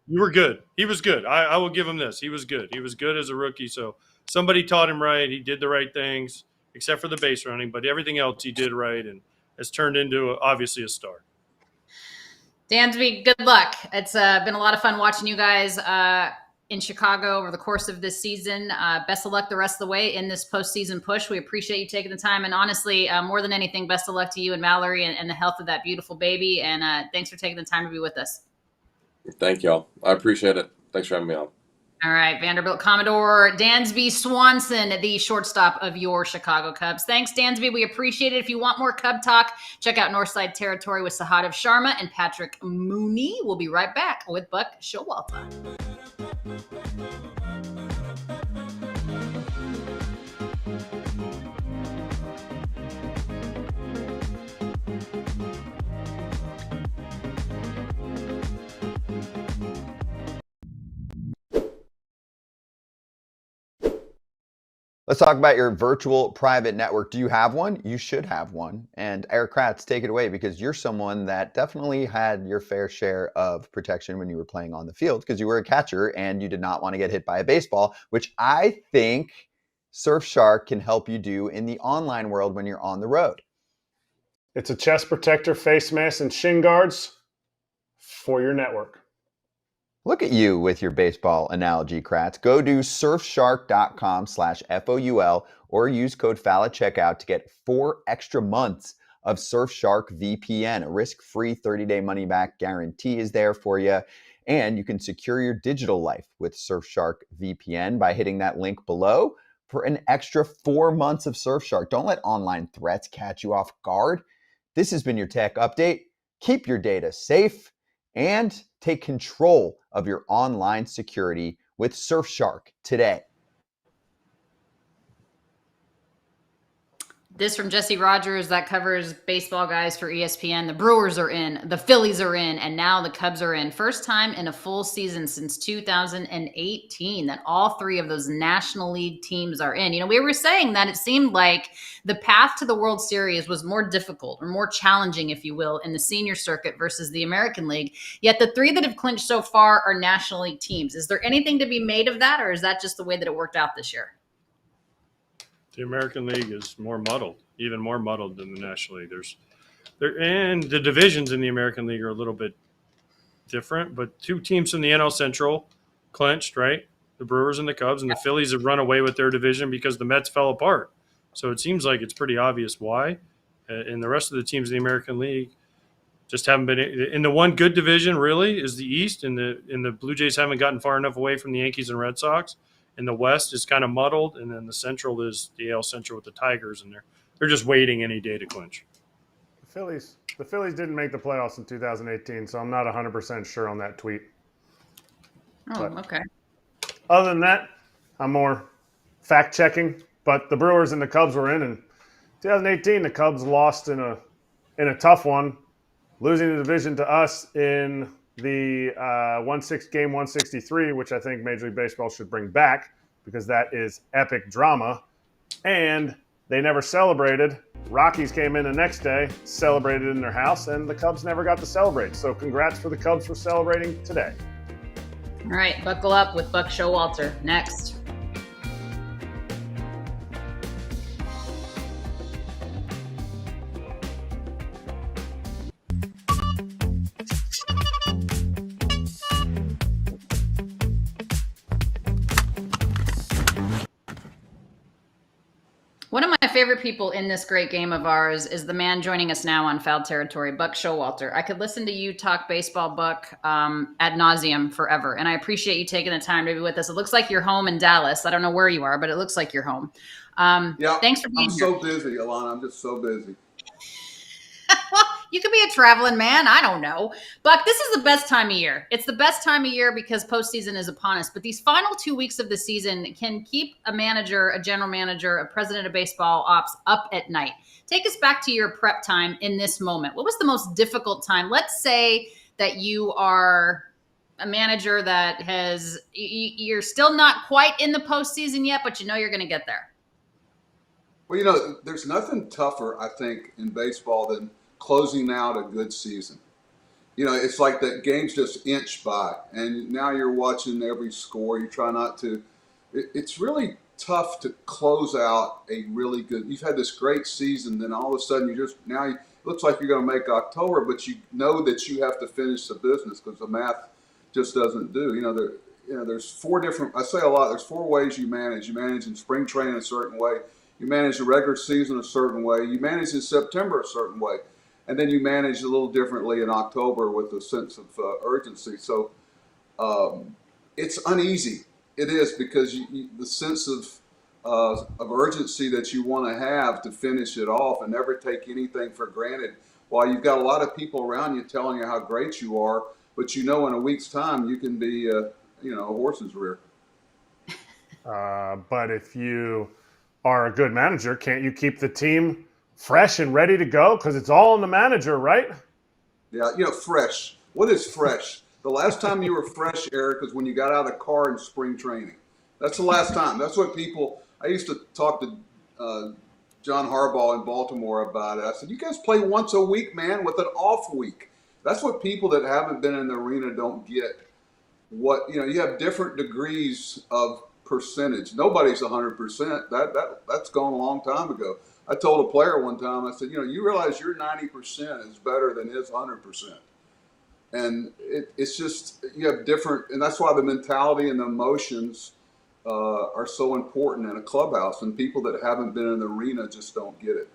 were good. He was good. I will give him this. He was good. He was good as a rookie. So somebody taught him right. He did the right things, except for the base running. But everything else he did right and has turned into, obviously, a star. Dansby, good luck. It's been a lot of fun watching you guys in Chicago over the course of this season. Best of luck the rest of the way in this postseason push. We appreciate you taking the time. And honestly, more than anything, best of luck to you and Mallory and the health of that beautiful baby. And thanks for taking the time to be with us. Thank y'all. I appreciate it. Thanks for having me on. All right, Vanderbilt Commodore Dansby Swanson, the shortstop of your Chicago Cubs. Thanks, Dansby. We appreciate it. If you want more Cub talk, check out Northside Territory with Sahadev Sharma and Patrick Mooney. We'll be right back with Buck Showalter. Let's talk about your virtual private network. Do you have one? You should have one. And Erik Kratz, take it away because you're someone that definitely had your fair share of protection when you were playing on the field because you were a catcher and you did not want to get hit by a baseball, which I think Surfshark can help you do in the online world when you're on the road. It's a chest protector, face mask, and shin guards for your network. Look at you with your baseball analogy, Kratz. Go to surfshark.com/FOUL or use code FAL at checkout to get 4 extra months of Surfshark VPN. A risk-free 30-day money-back guarantee is there for you. And you can secure your digital life with Surfshark VPN by hitting that link below for an extra 4 months of Surfshark. Don't let online threats catch you off guard. This has been your tech update. Keep your data safe and take control of your online security with Surfshark today. This from Jesse Rogers that covers baseball guys for ESPN. The Brewers are in, the Phillies are in, and now the Cubs are in. First time in a full season since 2018 that all 3 of those National League teams are in. We were saying that it seemed like the path to the World Series was more difficult or more challenging, if you will, in the senior circuit versus the American League. Yet the 3 that have clinched so far are National League teams. Is there anything to be made of that, or is that just the way that it worked out this year? The American League is more muddled, even more muddled than the National League. And the divisions in the American League are a little bit different, but 2 teams from the NL Central clinched, right? The Brewers and the Cubs, and the Phillies have run away with their division because the Mets fell apart. So it seems like it's pretty obvious why. And the rest of the teams in the American League just haven't been in the one good division. Really, is the East, and the Blue Jays haven't gotten far enough away from the Yankees and Red Sox. And the West is kind of muddled, and then the Central is the AL Central with the Tigers, and they're just waiting any day to clinch. The Phillies didn't make the playoffs in 2018, so I'm not 100% sure on that tweet. Okay. Other than that, I'm more fact-checking. But the Brewers and the Cubs were in 2018, the Cubs lost in a tough one, losing the division to us in the game 163, which I think Major League Baseball should bring back because that is epic drama. And they never celebrated. Rockies came in the next day, celebrated in their house, and the Cubs never got to celebrate. So congrats for the Cubs for celebrating today. All right, buckle up with Buck Showalter next. One of my favorite people in this great game of ours is the man joining us now on Foul Territory, Buck Showalter. I could listen to you talk baseball, Buck, ad nauseum forever, and I appreciate you taking the time to be with us. It looks like you're home in Dallas. I don't know where you are, but it looks like you're home. Yeah, thanks for being here. I'm so busy, Alanna. I'm just so busy. Well, you could be a traveling man. I don't know. Buck, this is the best time of year. It's the best time of year because postseason is upon us. But these final 2 weeks of the season can keep a manager, a general manager, a president of baseball ops up at night. Take us back to your prep time in this moment. What was the most difficult time? Let's say that you are a manager that you're still not quite in the postseason yet, but you know you're going to get there. Well, there's nothing tougher, I think, in baseball than closing out a good season. It's like that game's just inch by, and now you're watching every score. You try not to. It's really tough to close out a really good. You've had this great season, then all of a sudden it looks like you're going to make October, but you know that you have to finish the business because the math just doesn't do. There's four different. I say a lot. There's four ways you manage. You manage in spring training a certain way. You manage the regular season a certain way. You manage in September a certain way. And then you manage a little differently in October with a sense of urgency. So it's uneasy. It is because the sense of urgency that you want to have to finish it off and never take anything for granted. While you've got a lot of people around you telling you how great you are, but in a week's time you can be a horse's rear. But if you are a good manager, can't you keep the team fresh and ready to go? Because it's all on the manager, right? Yeah, fresh. What is fresh? The last time you were fresh, Erik, was when you got out of the car in spring training. That's the last time. That's what I used to talk to John Harbaugh in Baltimore about it. I said, you guys play once a week, man, with an off week. That's what people that haven't been in the arena don't get. You have different degrees of percentage. Nobody's 100%. That's gone a long time ago. I told a player one time, I said, you realize your 90% is better than his 100%. And it's just, you have different, and that's why the mentality and the emotions are so important in a clubhouse, and people that haven't been in the arena just don't get it.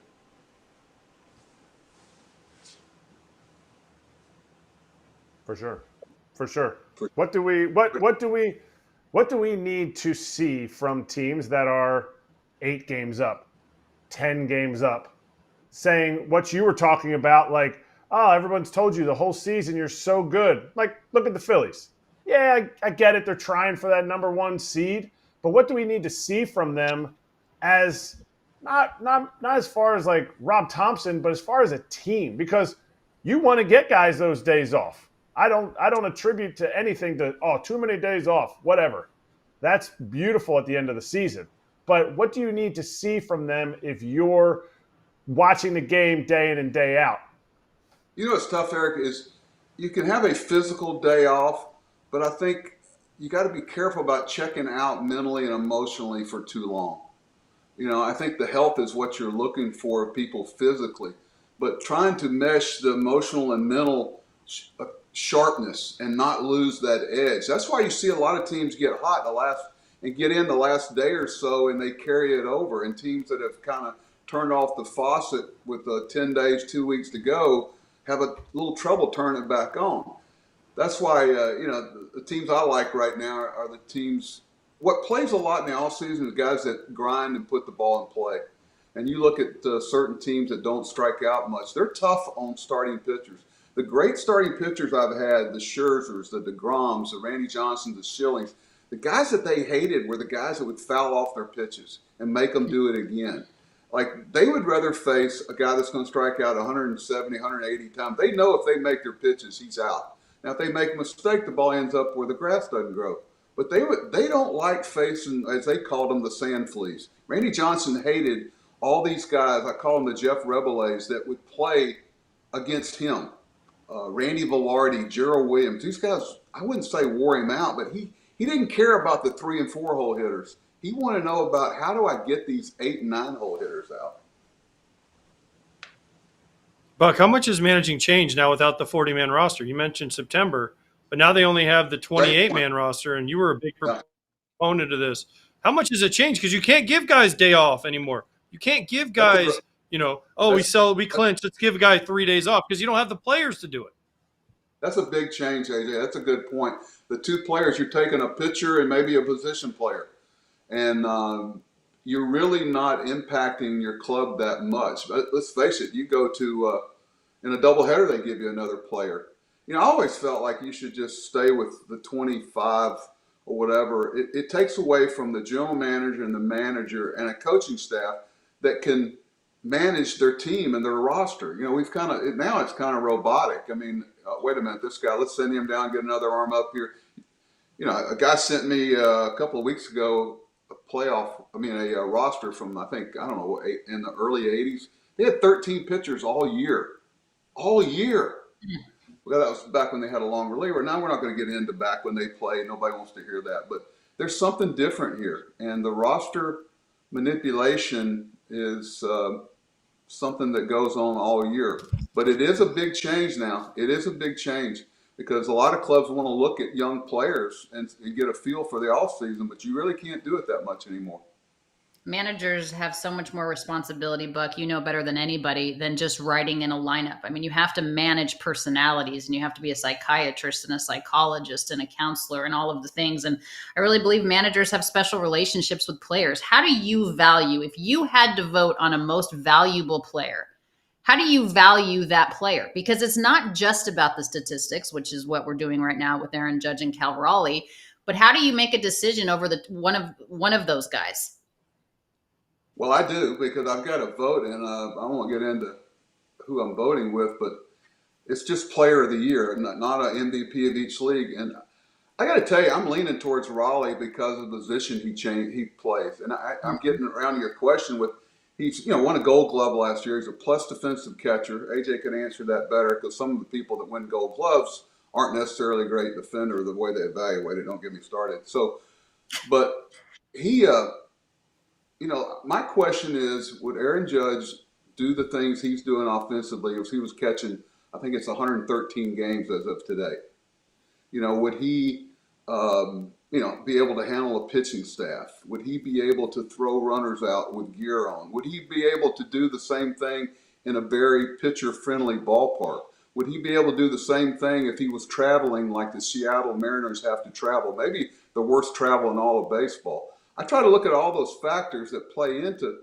For sure. What do we need to see from teams that are 8 games up, 10 games up, saying what you were talking about, like, oh, everyone's told you the whole season you're so good. Like, look at the Phillies. Yeah, I get it. They're trying for that number 1 seed. But what do we need to see from them as not as far as like Rob Thompson, but as far as a team? Because you want to get guys those days off. I don't attribute to anything to, too many days off, whatever. That's beautiful at the end of the season. But what do you need to see from them if you're watching the game day in and day out? What's tough, Erik, is you can have a physical day off, but I think you got to be careful about checking out mentally and emotionally for too long. I think the health is what you're looking for of people physically, but trying to mesh the emotional and mental sharpness and not lose that edge. That's why you see a lot of teams get hot get in the last day or so, and they carry it over. And teams that have kind of turned off the faucet with 10 days, 2 weeks to go, have a little trouble turning it back on. That's why the teams I like right now are the teams. What plays a lot in the offseason is guys that grind and put the ball in play. And you look at certain teams that don't strike out much. They're tough on starting pitchers. The great starting pitchers I've had, the Scherzers, the DeGroms, the Randy Johnsons, the Schillings, the guys that they hated were the guys that would foul off their pitches and make them do it again. Like, they would rather face a guy that's going to strike out 170, 180 times. They know if they make their pitches, he's out. Now, if they make a mistake, the ball ends up where the grass doesn't grow. But they don't like facing, as they called them, the sand fleas. Randy Johnson hated all these guys, I call them the Jeff Rabelais, that would play against him. Randy Velarde, Gerald Williams, these guys, I wouldn't say wore him out, but he didn't care about the 3 and 4 hole hitters. He wanted to know about, how do I get these 8 and 9 hole hitters out? Buck, how much is managing changed now without the 40-man roster? You mentioned September, but now they only have the 28-man roster, and you were a big proponent of this. How much has it changed? Because you can't give guys day off anymore. You can't give guys, we clinch. Let's give a guy 3 days off because you don't have the players to do it. That's a big change, AJ. That's a good point. The two players, you're taking a pitcher and maybe a position player. And you're really not impacting your club that much. But let's face it, you go to in a doubleheader, they give you another player. I always felt like you should just stay with the 25 or whatever. It takes away from the general manager and the manager and a coaching staff that can manage their team and their roster. We've now it's kind of robotic. I mean, wait a minute, this guy, let's send him down, get another arm up here. A guy sent me a couple of weeks ago a roster from, I don't know, in the early 80s. They had 13 pitchers all year. All year. Well, that was back when they had a long reliever. Now we're not going to get into back when they play. Nobody wants to hear that. But there's something different here. And the roster manipulation is something that goes on all year. But it is a big change now. It is a big change because a lot of clubs want to look at young players and get a feel for the offseason, but you really can't do it that much anymore. Managers have so much more responsibility, Buck, better than anybody, than just writing in a lineup. I mean, you have to manage personalities, and you have to be a psychiatrist and a psychologist and a counselor and all of the things. And I really believe managers have special relationships with players. How do you value, if you had to vote on a most valuable player, how do you value that player? Because it's not just about the statistics, which is what we're doing right now with Aaron Judge and Cal Raleigh, but how do you make a decision over one of those guys? Well, I do, because I've got to vote, and I won't get into who I'm voting with, but it's just player of the year, not an MVP of each league. And I got to tell you, I'm leaning towards Raleigh because of the position he plays. And I'm getting around to your question with, he's won a Gold Glove last year. He's a plus defensive catcher. AJ can answer that better because some of the people that win Gold Gloves aren't necessarily a great defender the way they evaluate it. Don't get me started. So, but he my question is, would Aaron Judge do the things he's doing offensively if he was catching, I think it's 113 games as of today? Would he, be able to handle a pitching staff? Would he be able to throw runners out with gear on? Would he be able to do the same thing in a very pitcher-friendly ballpark? Would he be able to do the same thing if he was traveling like the Seattle Mariners have to travel? Maybe the worst travel in all of baseball. I try to look at all those factors that play into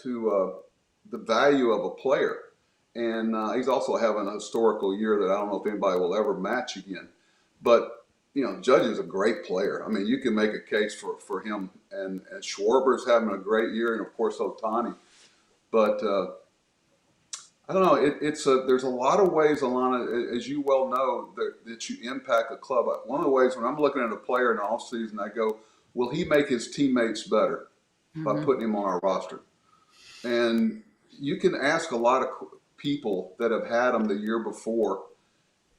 the value of a player. And he's also having a historical year that I don't know if anybody will ever match again. But, Judge is a great player. I mean, you can make a case for him. And Schwarber's having a great year, and, of course, Ohtani. But I don't know. There's a lot of ways, Alanna, as you well know, that you impact a club. One of the ways when I'm looking at a player in the offseason, I go, will he make his teammates better by putting him on our roster? And you can ask a lot of people that have had him the year before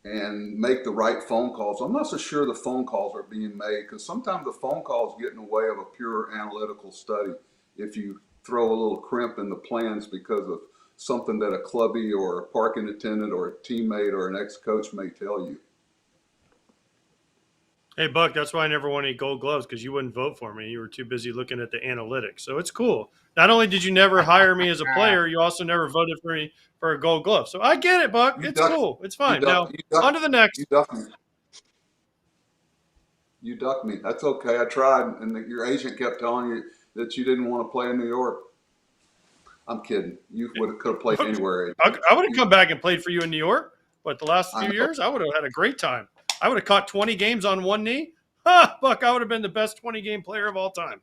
and make the right phone calls. I'm not so sure the phone calls are being made because sometimes the phone calls get in the way of a pure analytical study if you throw a little crimp in the plans because of something that a clubby or a parking attendant or a teammate or an ex-coach may tell you. Hey, Buck, that's why I never won any Gold Gloves, because you wouldn't vote for me. You were too busy looking at the analytics. So it's cool. Not only did you never hire me as a player, you also never voted for me for a Gold Glove. So I get it, Buck. It's cool. It's fine. Now, on to the next. You ducked me. That's okay. I tried, and your agent kept telling you that you didn't want to play in New York. I'm kidding. You could have played anywhere. I would have come back and played for you in New York, but the last few years, I would have had a great time. I would have caught 20 games on one knee. Buck, I would have been the best 20-game player of all time.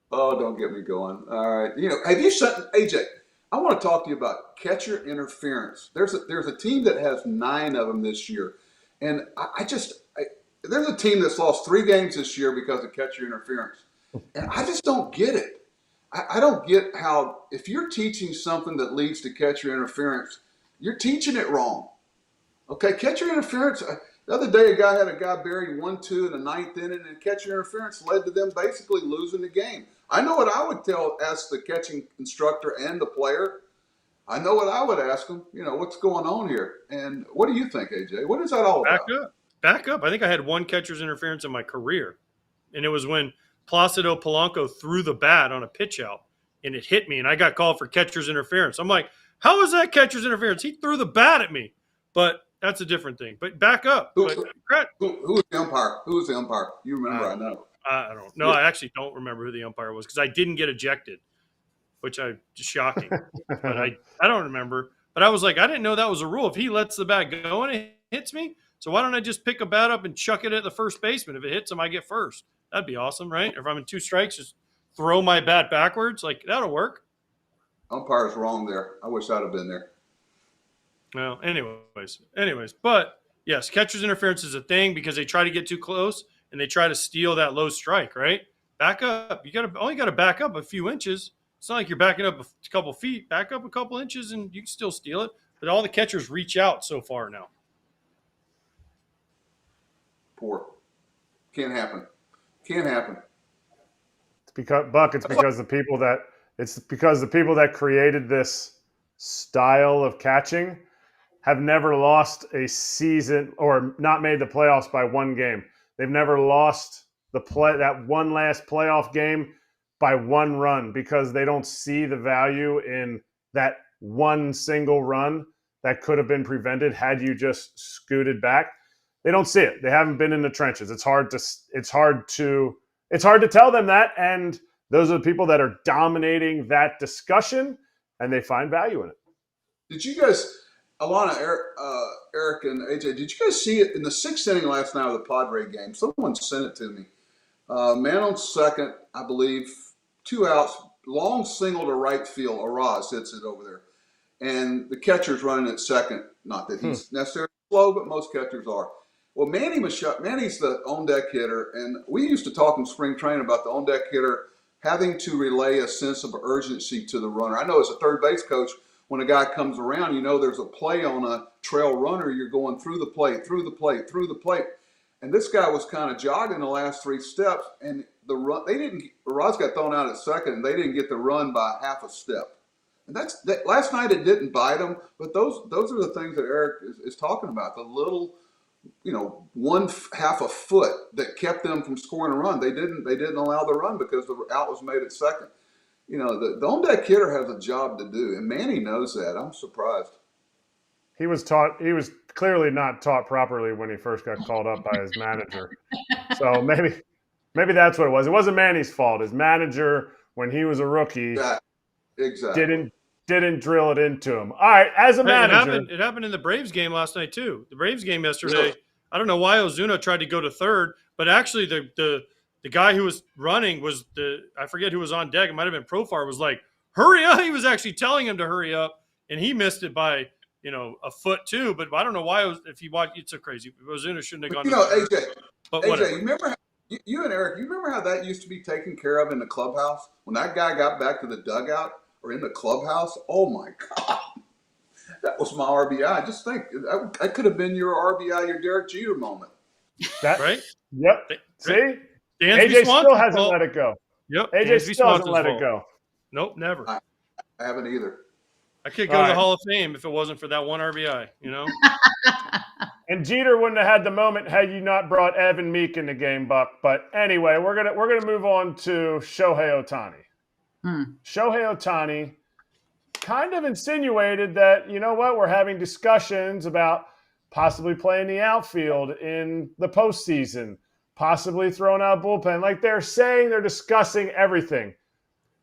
Oh, don't get me going. All right. Have you sent AJ? I want to talk to you about catcher interference. There's a team that has 9 of them this year, and there's a team that's lost 3 games this year because of catcher interference, and I just don't get it. I don't get how, if you're teaching something that leads to catcher interference, you're teaching it wrong. Okay, catcher interference. The other day, a guy had a guy buried 1-2 in the 9th inning, and catcher interference led to them basically losing the game. I know what I would ask the catching instructor and the player. I know what I would ask them. What's going on here? And what do you think, AJ? What is that all about? Back up. I think I had 1 catcher's interference in my career, and it was when Placido Polanco threw the bat on a pitch out and it hit me, and I got called for catcher's interference. I'm like, how is that catcher's interference? He threw the bat at me. But that's a different thing. But back up. Who was the umpire? Who was the umpire? You remember? I know. I don't know. I actually don't remember who the umpire was because I didn't get ejected, which is shocking. But I don't remember. But I was like, I didn't know that was a rule. If he lets the bat go and it hits me, so why don't I just pick a bat up and chuck it at the first baseman? If it hits him, I get first. That'd be awesome, right? If I'm in 2 strikes, just throw my bat backwards. Like, that'll work. Umpire's wrong there. I wish I'd have been there. Well, anyways. But, yes, catcher's interference is a thing because they try to get too close and they try to steal that low strike, right? Back up. You only got to back up a few inches. It's not like you're backing up a couple feet. Back up a couple inches and you can still steal it. But all the catchers reach out so far now. Poor. Can't happen. It's because the people that created this style of catching have never lost a season or not made the playoffs by one game. They've never lost that one last playoff game by one run because they don't see the value in that one single run that could have been prevented had you just scooted back. They don't see it. They haven't been in the trenches. It's hard to tell them that, and those are the people that are dominating that discussion, and they find value in it. Did you guys, Alanna, Erik, and AJ, did you guys see it in the 6th inning last night of the Padre game? Someone sent it to me. Man on second, I believe, 2 outs, long single to right field. Araz hits it over there. And the catcher's running at second. Not that he's necessarily slow, but most catchers are. Well, Manny's the on-deck hitter, and we used to talk in spring training about the on-deck hitter having to relay a sense of urgency to the runner. I know as a third base coach, when a guy comes around, there's a play on a trail runner, you're going through the plate. And this guy was kind of jogging the last 3 steps, and Roz got thrown out at second, and they didn't get the run by half a step. And last night it didn't bite them, but those are the things that Erik is talking about, the little – 1/2 a foot that kept them from scoring a run. They didn't allow the run because the out was made at second. The on-deck hitter has a job to do, and Manny knows that. I'm surprised. He was clearly not taught properly when he first got called up by his manager. So maybe that's what it was. It wasn't Manny's fault. His manager, when he was a rookie, exactly. didn't drill it into him. All right, as a manager. It happened in the Braves game last night, too. The Braves game yesterday, I don't know why Ozuna tried to go to third, but actually the guy who was running was I forget who was on deck. It might have been Profar, was like, hurry up. He was actually telling him to hurry up, and he missed it by, a foot, too. But I don't know why if you watch, it's so crazy. Ozuna shouldn't have gone to third. AJ, you remember you and Erik, you remember how that used to be taken care of in the clubhouse? When that guy got back to the dugout, or in the clubhouse, oh my God, that was my RBI. Just think, that could have been your RBI, your Derek Jeter moment. Right? Yep. See? Dansby AJ Swanson still hasn't let it go. Yep. AJ still hasn't let it go. Nope, never. I haven't either. I could go to the Hall of Fame if it wasn't for that one RBI, And Jeter wouldn't have had the moment had you not brought Evan Meek in the game, Buck. But anyway, we're gonna move on to Shohei Ohtani. Shohei Ohtani kind of insinuated that, we're having discussions about possibly playing the outfield in the postseason, possibly throwing out bullpen. Like they're discussing everything.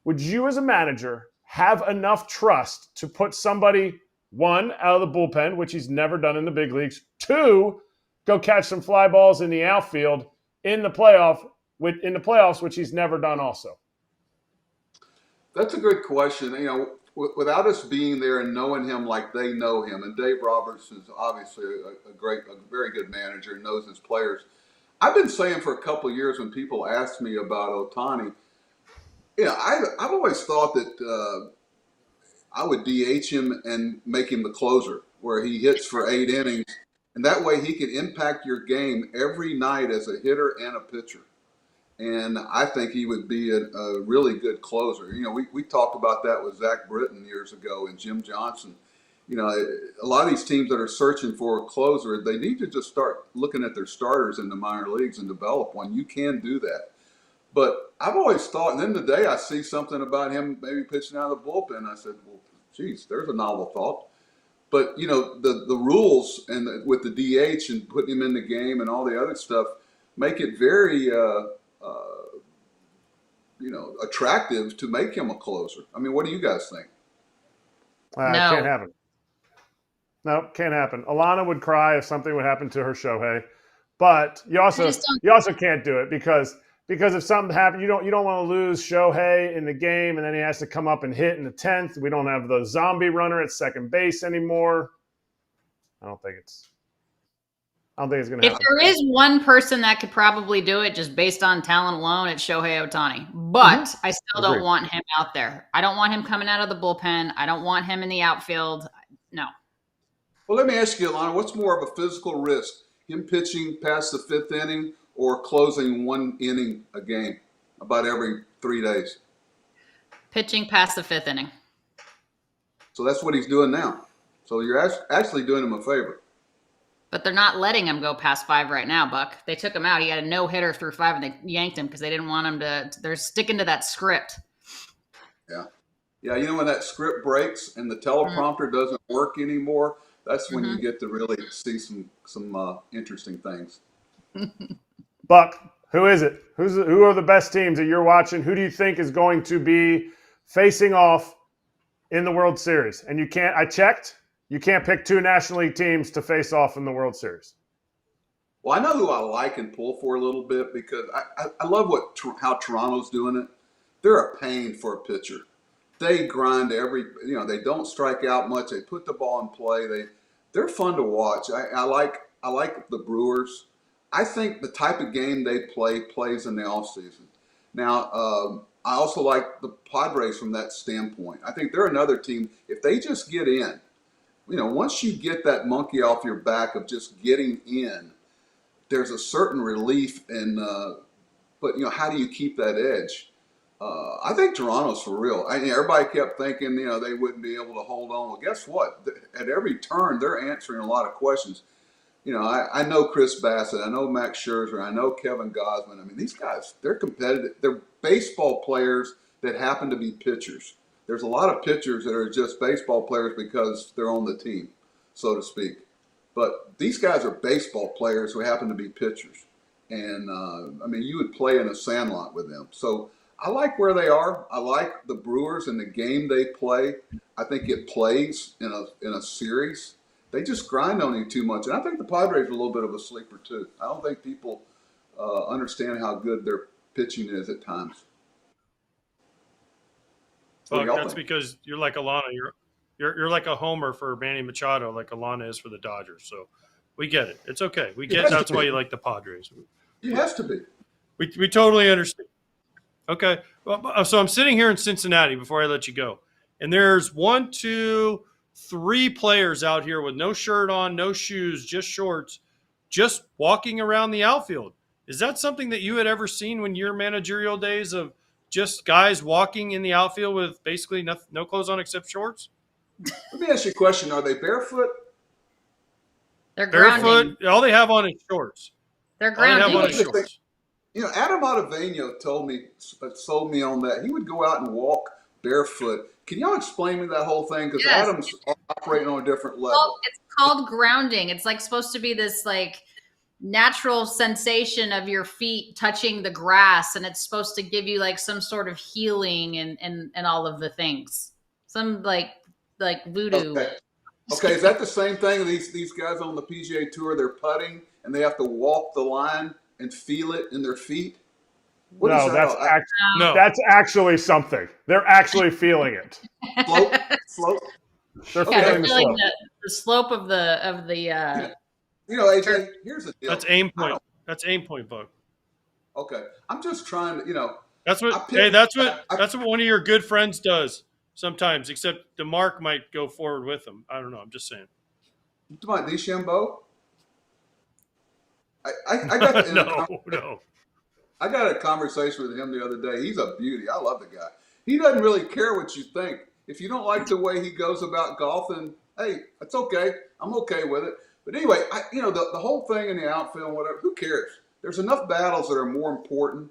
Would you as a manager have enough trust to put somebody, 1, out of the bullpen, which he's never done in the big leagues, 2, go catch some fly balls in the outfield in the playoffs, which he's never done also? That's a good question. Without us being there and knowing him like they know him, and Dave Roberts is obviously a very good manager and knows his players. I've been saying for a couple of years when people ask me about Ohtani, I've always thought that I would DH him and make him the closer, where he hits for 8 innings, and that way he can impact your game every night as a hitter and a pitcher. And I think he would be a really good closer. We talked about that with Zach Britton years ago and Jim Johnson. A lot of these teams that are searching for a closer, they need to just start looking at their starters in the minor leagues and develop one. You can do that. But I've always thought, and then today I see something about him maybe pitching out of the bullpen. I said, well, geez, there's a novel thought. But, the rules and with the DH and putting him in the game and all the other stuff make it very, attractive to make him a closer. I mean, what do you guys think? No. Can't happen. No, can't happen. Alanna would cry if something would happen to her Shohei. But you also can't do it because if something happened, you don't want to lose Shohei in the game, and then he has to come up and hit in the 10th. We don't have the zombie runner at second base anymore. I don't think it's going to happen. If there is one person that could probably do it just based on talent alone, it's Shohei Ohtani. But I still don't want him out there. I don't want him coming out of the bullpen. I don't want him in the outfield. No. Well, let me ask you, Alanna, what's more of a physical risk? Him pitching past the 5th inning or closing 1 inning a game about every 3 days? Pitching past the 5th inning. So that's what he's doing now. So you're actually doing him a favor. But they're not letting him go past 5 right now, Buck. They took him out. He had a no-hitter through 5, and they yanked him because they didn't want him to – they're sticking to that script. Yeah. Yeah, when that script breaks and the teleprompter doesn't work anymore, that's when you get to really see some interesting things. Buck, who is it? Who are the best teams that you're watching? Who do you think is going to be facing off in the World Series? And I checked, you can't pick 2 National League teams to face off in the World Series. Well, I know who I like and pull for a little bit because I love how Toronto's doing it. They're a pain for a pitcher. They grind they don't strike out much. They put the ball in play. They're fun to watch. I like the Brewers. I think the type of game they plays in the offseason. Now, I also like the Padres from that standpoint. I think they're another team. If they just get in, once you get that monkey off your back of just getting in, there's a certain relief but how do you keep that edge? I think Toronto's for real. Everybody kept thinking, they wouldn't be able to hold on. Well, guess what? At every turn, they're answering a lot of questions. I know Chris Bassett. I know Max Scherzer. I know Kevin Gausman. I mean, these guys, they're competitive. They're baseball players that happen to be pitchers. There's a lot of pitchers that are just baseball players because they're on the team, so to speak. But these guys are baseball players who happen to be pitchers. And, you would play in a sandlot with them. So I like where they are. I like the Brewers and the game they play. I think it plays in a series. They just grind on you too much. And I think the Padres are a little bit of a sleeper too. I don't think people understand how good their pitching is at times. Well, that's because you're like Alanna. You're like a homer for Manny Machado, like Alanna is for the Dodgers. So we get it. It's okay. We get that's why you like the Padres. It has to be. We totally understand. Okay. Well, so I'm sitting here in Cincinnati before I let you go. And there's 1, 2, 3 players out here with no shirt on, no shoes, just shorts, just walking around the outfield. Is that something that you had ever seen when your managerial days of just guys walking in the outfield with basically no clothes on except shorts? Let me ask you a question. Are they barefoot? They're grounding. Barefoot. All they have on is shorts. They're grounding. Adam Ottavino sold me on that. He would go out and walk barefoot. Can y'all explain me that whole thing? Because Yes. Adam's operating on a different level. Well, it's called grounding. It's like supposed to be this like natural sensation of your feet touching the grass, and it's supposed to give you like some sort of healing and all of the things. Some like voodoo. Okay, is that the same thing? These guys on the PGA Tour, they're putting and they have to walk the line and feel it in their feet? That's actually something. They're actually feeling it. Float. They're Yeah, feeling the slope of the AJ, here's the deal. That's aim point. That's aim point, Buck. Okay, I'm just trying to, That's what. That's what one of your good friends does sometimes. Except the mark might go forward with them. I don't know. I'm just saying. You talking about DeChambeau? I got no. I got a conversation with him the other day. He's a beauty. I love the guy. He doesn't really care what you think. If you don't like the way he goes about golf, then hey, that's okay. I'm okay with it. But anyway, the whole thing in the outfield, whatever, who cares? There's enough battles that are more important.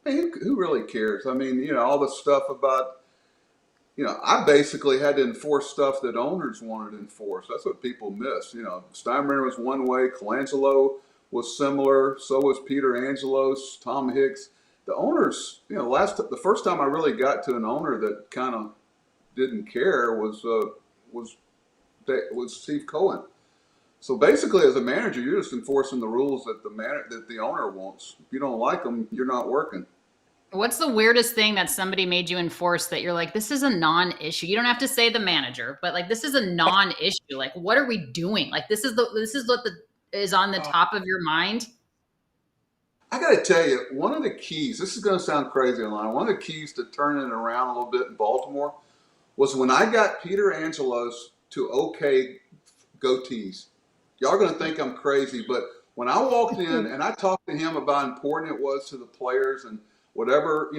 I mean, who really cares? I mean, all the stuff about, I basically had to enforce stuff that owners wanted to enforce. That's what people miss. Steinbrenner was one way, Colangelo was similar, so was Peter Angelos, Tom Hicks. The owners, the first time I really got to an owner that kind of didn't care was Steve Cohen. So basically, as a manager, you're just enforcing the rules that the owner wants. If you don't like them, you're not working. What's the weirdest thing that somebody made you enforce that you're like, this is a non-issue? You don't have to say the manager, but like, this is a non-issue. Like, what are we doing? Like, this is what is on the top of your mind. I got to tell you, one of the keys, this is going to sound crazy, Alanna, one of the keys to turning it around a little bit in Baltimore was when I got Peter Angelos to okay goatees. Y'all are going to think I'm crazy, but when I walked in and I talked to him about how important it was to the players and whatever,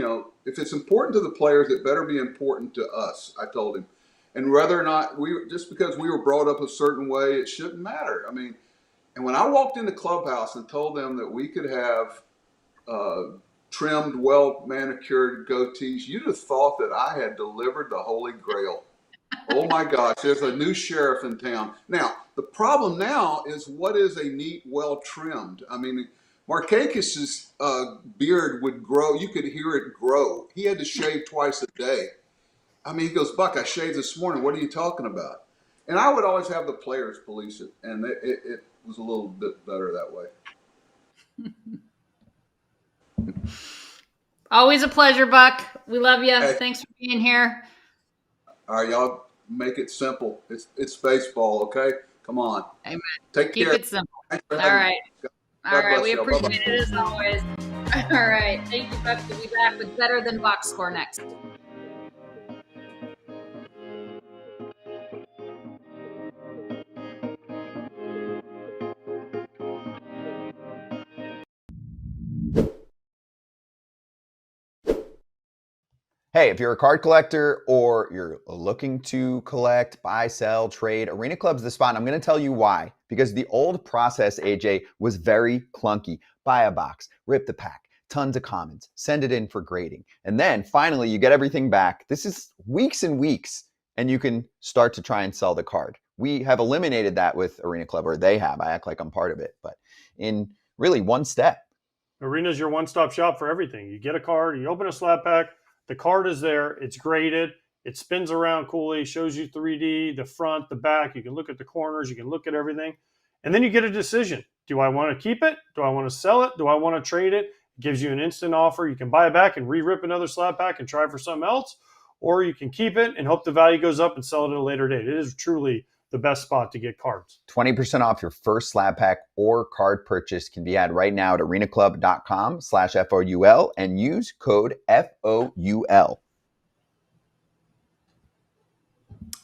if it's important to the players, it better be important to us, I told him. And whether or not just because we were brought up a certain way, it shouldn't matter. I mean, and when I walked in the clubhouse and told them that we could have trimmed, well-manicured goatees, you'd have thought that I had delivered the Holy Grail. Oh, my gosh, there's a new sheriff in town. Now, the problem now is what is a neat, well-trimmed? I mean, Markakis's beard would grow. You could hear it grow. He had to shave twice a day. I mean, he goes, Buck, I shaved this morning. What are you talking about? And I would always have the players police it, and it was a little bit better that way. Always a pleasure, Buck. We love you. Hey. Thanks for being here. All right, y'all make it simple. It's baseball, okay? Come on. Amen. Take Keep care. it simple. All right. All right. We you. appreciate it as always. All right. Thank you, Buck. We'll be back with Better Than Box Score next. Hey, if you're a card collector or you're looking to collect, buy, sell, trade, Arena Club's the spot. And I'm going to tell you why. Because the old process, AJ, was very clunky. Buy a box, rip the pack, tons of commons, send it in for grading. And then finally, you get everything back. This is weeks and weeks, and you can start to try and sell the card. We have eliminated that with Arena Club, or they have. I act like I'm part of it, but in really one step. Arena's your one-stop shop for everything. You get a card, you open a slab pack, the card is there, it's graded, it spins around coolly, shows you 3D, the front, the back, you can look at the corners, you can look at everything, and then you get a decision. Do I want to keep it? Do I want to sell it? Do I want to trade it? It gives you an instant offer. You can buy it back and re-rip another slab pack and try for something else, or you can keep it and hope the value goes up and sell it at a later date. It is truly the best spot to get cards. 20% off your first slab pack or card purchase can be had right now at arenaclub.com/FOUL and use code FOUL.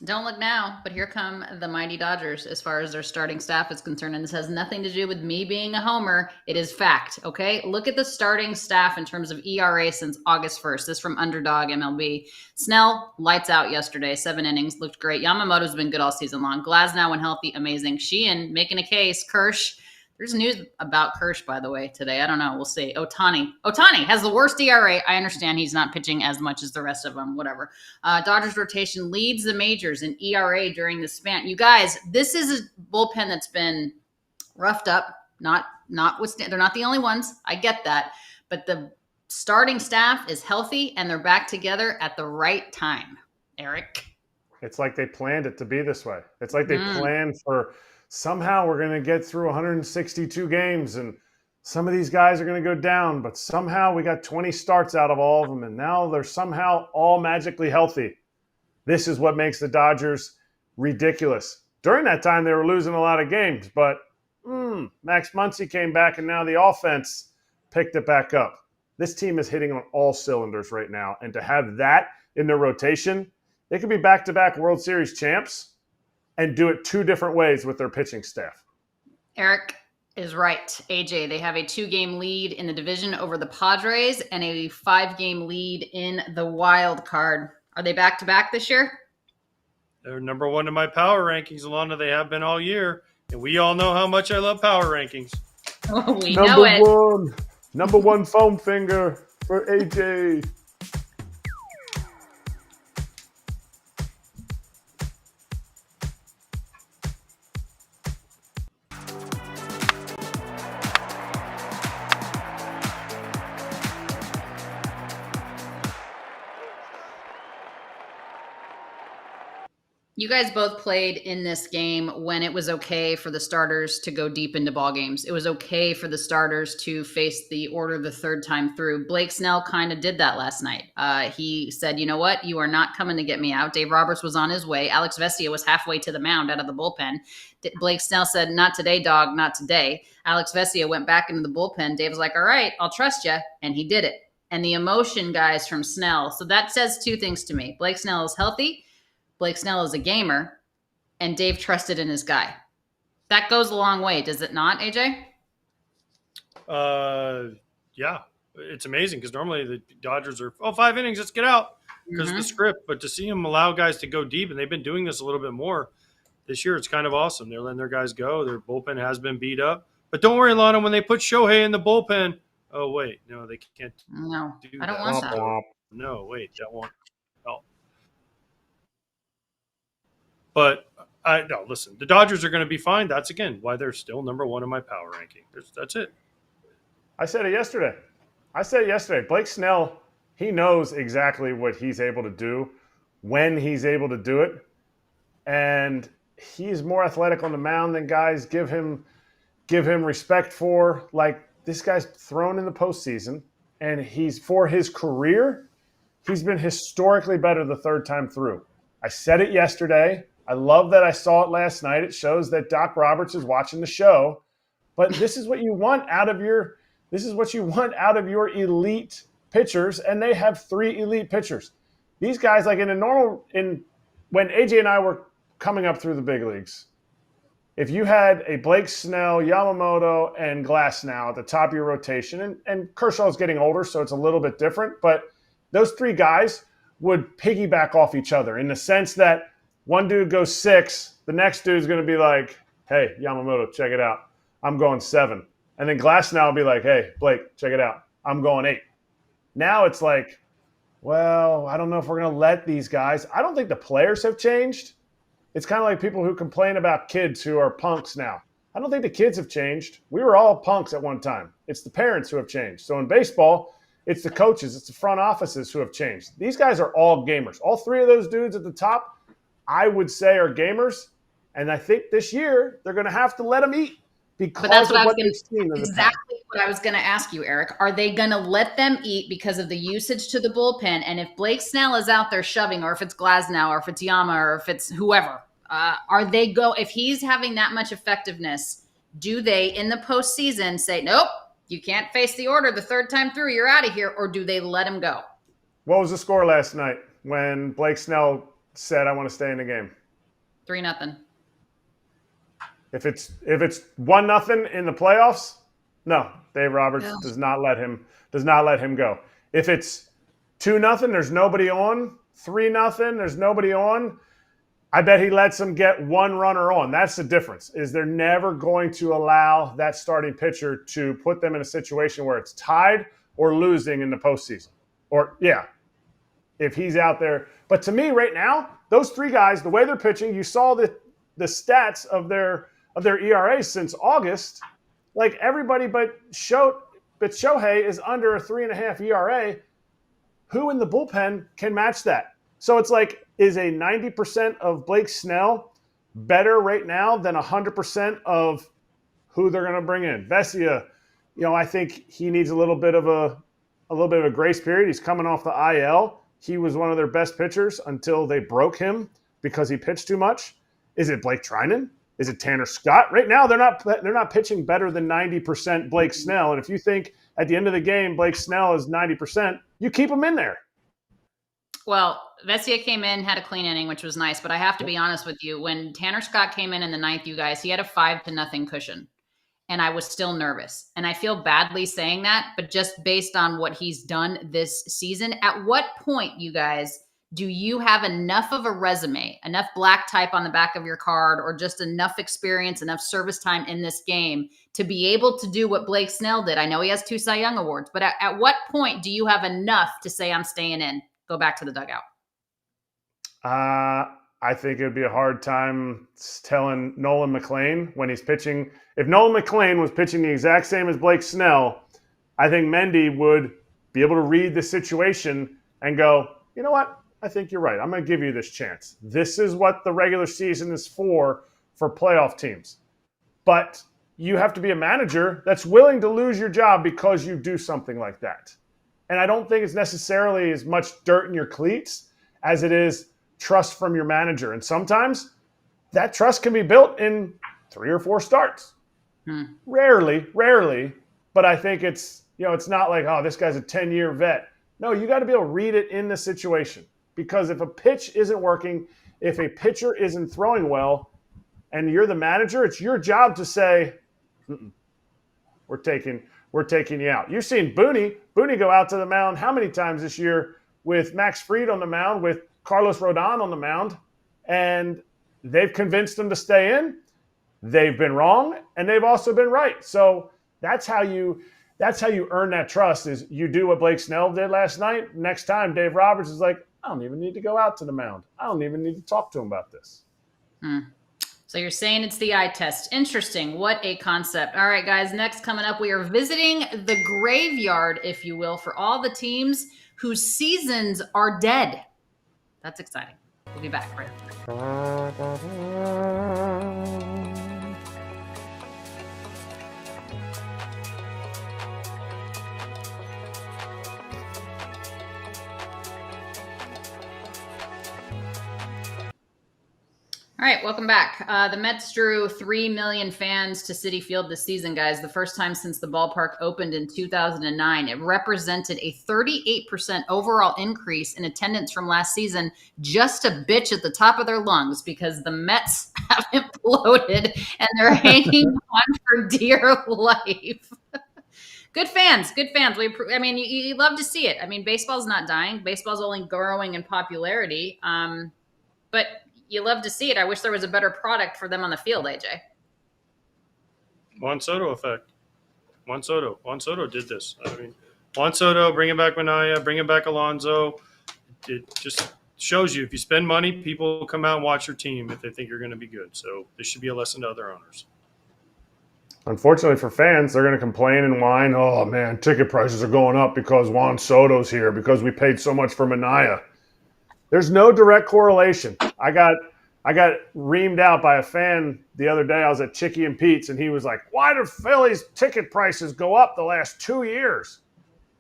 Don't look now, but here come the mighty Dodgers as far as their starting staff is concerned. And this has nothing to do with me being a homer. It is fact, okay? Look at the starting staff in terms of ERA since August 1st. This from Underdog MLB. Snell, lights out yesterday, 7 innings, looked great. Yamamoto's been good all season long. Glasnow, when healthy, amazing. Sheehan, making a case. Kirsch. There's news about Kirsch, by the way, today. I don't know. We'll see. Ohtani has the worst ERA. I understand he's not pitching as much as the rest of them, whatever. Dodgers rotation leads the majors in ERA during the span. You guys, this is a bullpen that's been roughed up. They're not the only ones. I get that. But the starting staff is healthy, and they're back together at the right time. Erik? It's like they planned it to be this way. It's like they planned for – somehow we're going to get through 162 games and some of these guys are going to go down, but somehow we got 20 starts out of all of them, and now they're somehow all magically healthy. This is what makes the Dodgers ridiculous. During that time, they were losing a lot of games, but Max Muncy came back, and now the offense picked it back up. This team is hitting on all cylinders right now, and to have that in their rotation, they could be back-to-back World Series champs and do it 2 different ways with their pitching staff. Erik is right. AJ, they have a 2-game lead in the division over the Padres and a 5-game lead in the wild card. Are they back-to-back this year? They're number 1 in my power rankings, Alanna. They have been all year. And we all know how much I love power rankings. We know it. Number one foam finger. For AJ. You guys both played in this game when it was okay for the starters to go deep into ball games. It was okay for the starters to face the order the third time through. Blake Snell kind of did that last night. He said, you know what? You are not coming to get me out. Dave Roberts was on his way. Alex Vesia was halfway to the mound out of the bullpen. Blake Snell said, not today, dog, not today. Alex Vesia went back into the bullpen. Dave was like, all right, I'll trust you. And he did it. And the emotion, guys, from Snell. So that says two things to me. Blake Snell is healthy. Blake Snell is a gamer, and Dave trusted in his guy. That goes a long way, does it not, AJ? Yeah, it's amazing because normally the Dodgers are 5 innings, let's get out because of the script. But to see them allow guys to go deep, and they've been doing this a little bit more this year, it's kind of awesome. They're letting their guys go. Their bullpen has been beat up, but don't worry, Alanna. When they put Shohei in the bullpen, oh wait, no, they can't. No, do I don't that. want that. No, wait, that won't help. But no, listen, the Dodgers are going to be fine. That's, again, why they're still number one in my power ranking. That's it. I said it yesterday. Blake Snell, he knows exactly what he's able to do, when he's able to do it. And he's more athletic on the mound than guys give him respect for. Like, this guy's thrown in the postseason, and for his career, he's been historically better the third time through. I said it yesterday. I love that I saw it last night. It shows that Doc Roberts is watching the show. But this is what you want out of your elite pitchers, and they have 3 elite pitchers. These guys, like when AJ and I were coming up through the big leagues, if you had a Blake Snell, Yamamoto, and Glasnow at the top of your rotation, and Kershaw's getting older, so it's a little bit different, but those 3 guys would piggyback off each other in the sense that one dude goes 6, the next dude's going to be like, hey, Yamamoto, check it out. I'm going 7. And then Glasnow will be like, hey, Blake, check it out. I'm going 8. Now it's like, well, I don't know if we're going to let these guys. I don't think the players have changed. It's kind of like people who complain about kids who are punks now. I don't think the kids have changed. We were all punks at one time. It's the parents who have changed. So in baseball, it's the coaches, it's the front offices who have changed. These guys are all gamers. All 3 of those dudes at the top, I would say, are gamers. And I think this year they're going to have to let them eat because of what they've seen. Exactly what I was going to ask you, Erik. Are they going to let them eat because of the usage to the bullpen? And if Blake Snell is out there shoving, or if it's Glasnow, or if it's Yama, or if it's whoever, if he's having that much effectiveness, do they in the postseason say, nope, you can't face the order the third time through, you're out of here, or do they let him go? What was the score last night when Blake Snell said, I want to stay in the game? 3-0. If it's 1-0 in the playoffs, no, Dave Roberts does not let him go. If it's 2-0, there's nobody on. 3-0, there's nobody on. I bet he lets them get one runner on. That's the difference, is they're never going to allow that starting pitcher to put them in a situation where it's tied or losing in the postseason. If he's out there. But to me right now, those 3 guys, the way they're pitching, you saw the stats of their ERA since August. Like, everybody but Shohei is under a 3.5 ERA. Who in the bullpen can match that? So it's like, is a 90% of Blake Snell better right now than 100% of who they're going to bring in? Vesia, I think he needs a little bit of a grace period. He's coming off the IL. He was one of their best pitchers until they broke him because he pitched too much. Is it Blake Trinan? Is it Tanner Scott? Right now, they're not pitching better than 90% Blake Snell. And if you think at the end of the game Blake Snell is 90%, you keep him in there. Well, Vesia came in, had a clean inning, which was nice. But I have to be honest with you. When Tanner Scott came in the 9th, you guys, he had a 5-0 cushion. And I was still nervous. And I feel badly saying that, but just based on what he's done this season, at what point, you guys, Do you have enough of a resume, enough black type on the back of your card, or just enough experience, enough service time in this game to be able to do what Blake Snell did? I know he has 2 Cy Young awards, but at what point do you have enough to say, I'm staying in, go back to the dugout? I think it would be a hard time telling Nolan McLean when he's pitching. If Nolan McLean was pitching the exact same as Blake Snell, I think Mendy would be able to read the situation and go, you know what? I think you're right. I'm going to give you this chance. This is what the regular season is for playoff teams. But you have to be a manager that's willing to lose your job because you do something like that. And I don't think it's necessarily as much dirt in your cleats as it is trust from your manager. And sometimes that trust can be built in 3 or 4 starts. Rarely. But I think it's, it's not like, oh, this guy's a 10-year vet. No, you got to be able to read it in the situation. Because if a pitch isn't working, if a pitcher isn't throwing well, and you're the manager, it's your job to say, we're taking you out. You've seen Booney go out to the mound how many times this year with Max Fried on the mound, with Carlos Rodon on the mound, and they've convinced him to stay in. They've been wrong, and they've also been right. So that's how you earn that trust, is you do what Blake Snell did last night. Next time, Dave Roberts is like, I don't even need to go out to the mound. I don't even need to talk to him about this. So you're saying it's the eye test. Interesting. What a concept. All right, guys, next coming up, we are visiting the graveyard, if you will, for all the teams whose seasons are dead. That's exciting. We'll be back right after. All right, welcome back. The Mets drew 3 million fans to Citi Field this season, guys. The first time since the ballpark opened in 2009. It represented a 38% overall increase in attendance from last season, just to bitch at the top of their lungs because the Mets have imploded and they're hanging on for dear life. Good fans. You love to see it. I mean, baseball's not dying. Baseball's only growing in popularity. But you love to see it. I wish there was a better product for them on the field, AJ. Juan Soto effect. Juan Soto did this. I mean, Juan Soto, bringing back Minaya, bringing back Alonso. It just shows you if you spend money, people will come out and watch your team if they think you're going to be good. So this should be a lesson to other owners. Unfortunately for fans, they're going to complain and whine, oh, man, ticket prices are going up because Juan Soto's here, because we paid so much for Minaya. There's no direct correlation. I got reamed out by a fan the other day. I was at Chicky and Pete's, and he was like, why do Phillies ticket prices go up the last 2 years?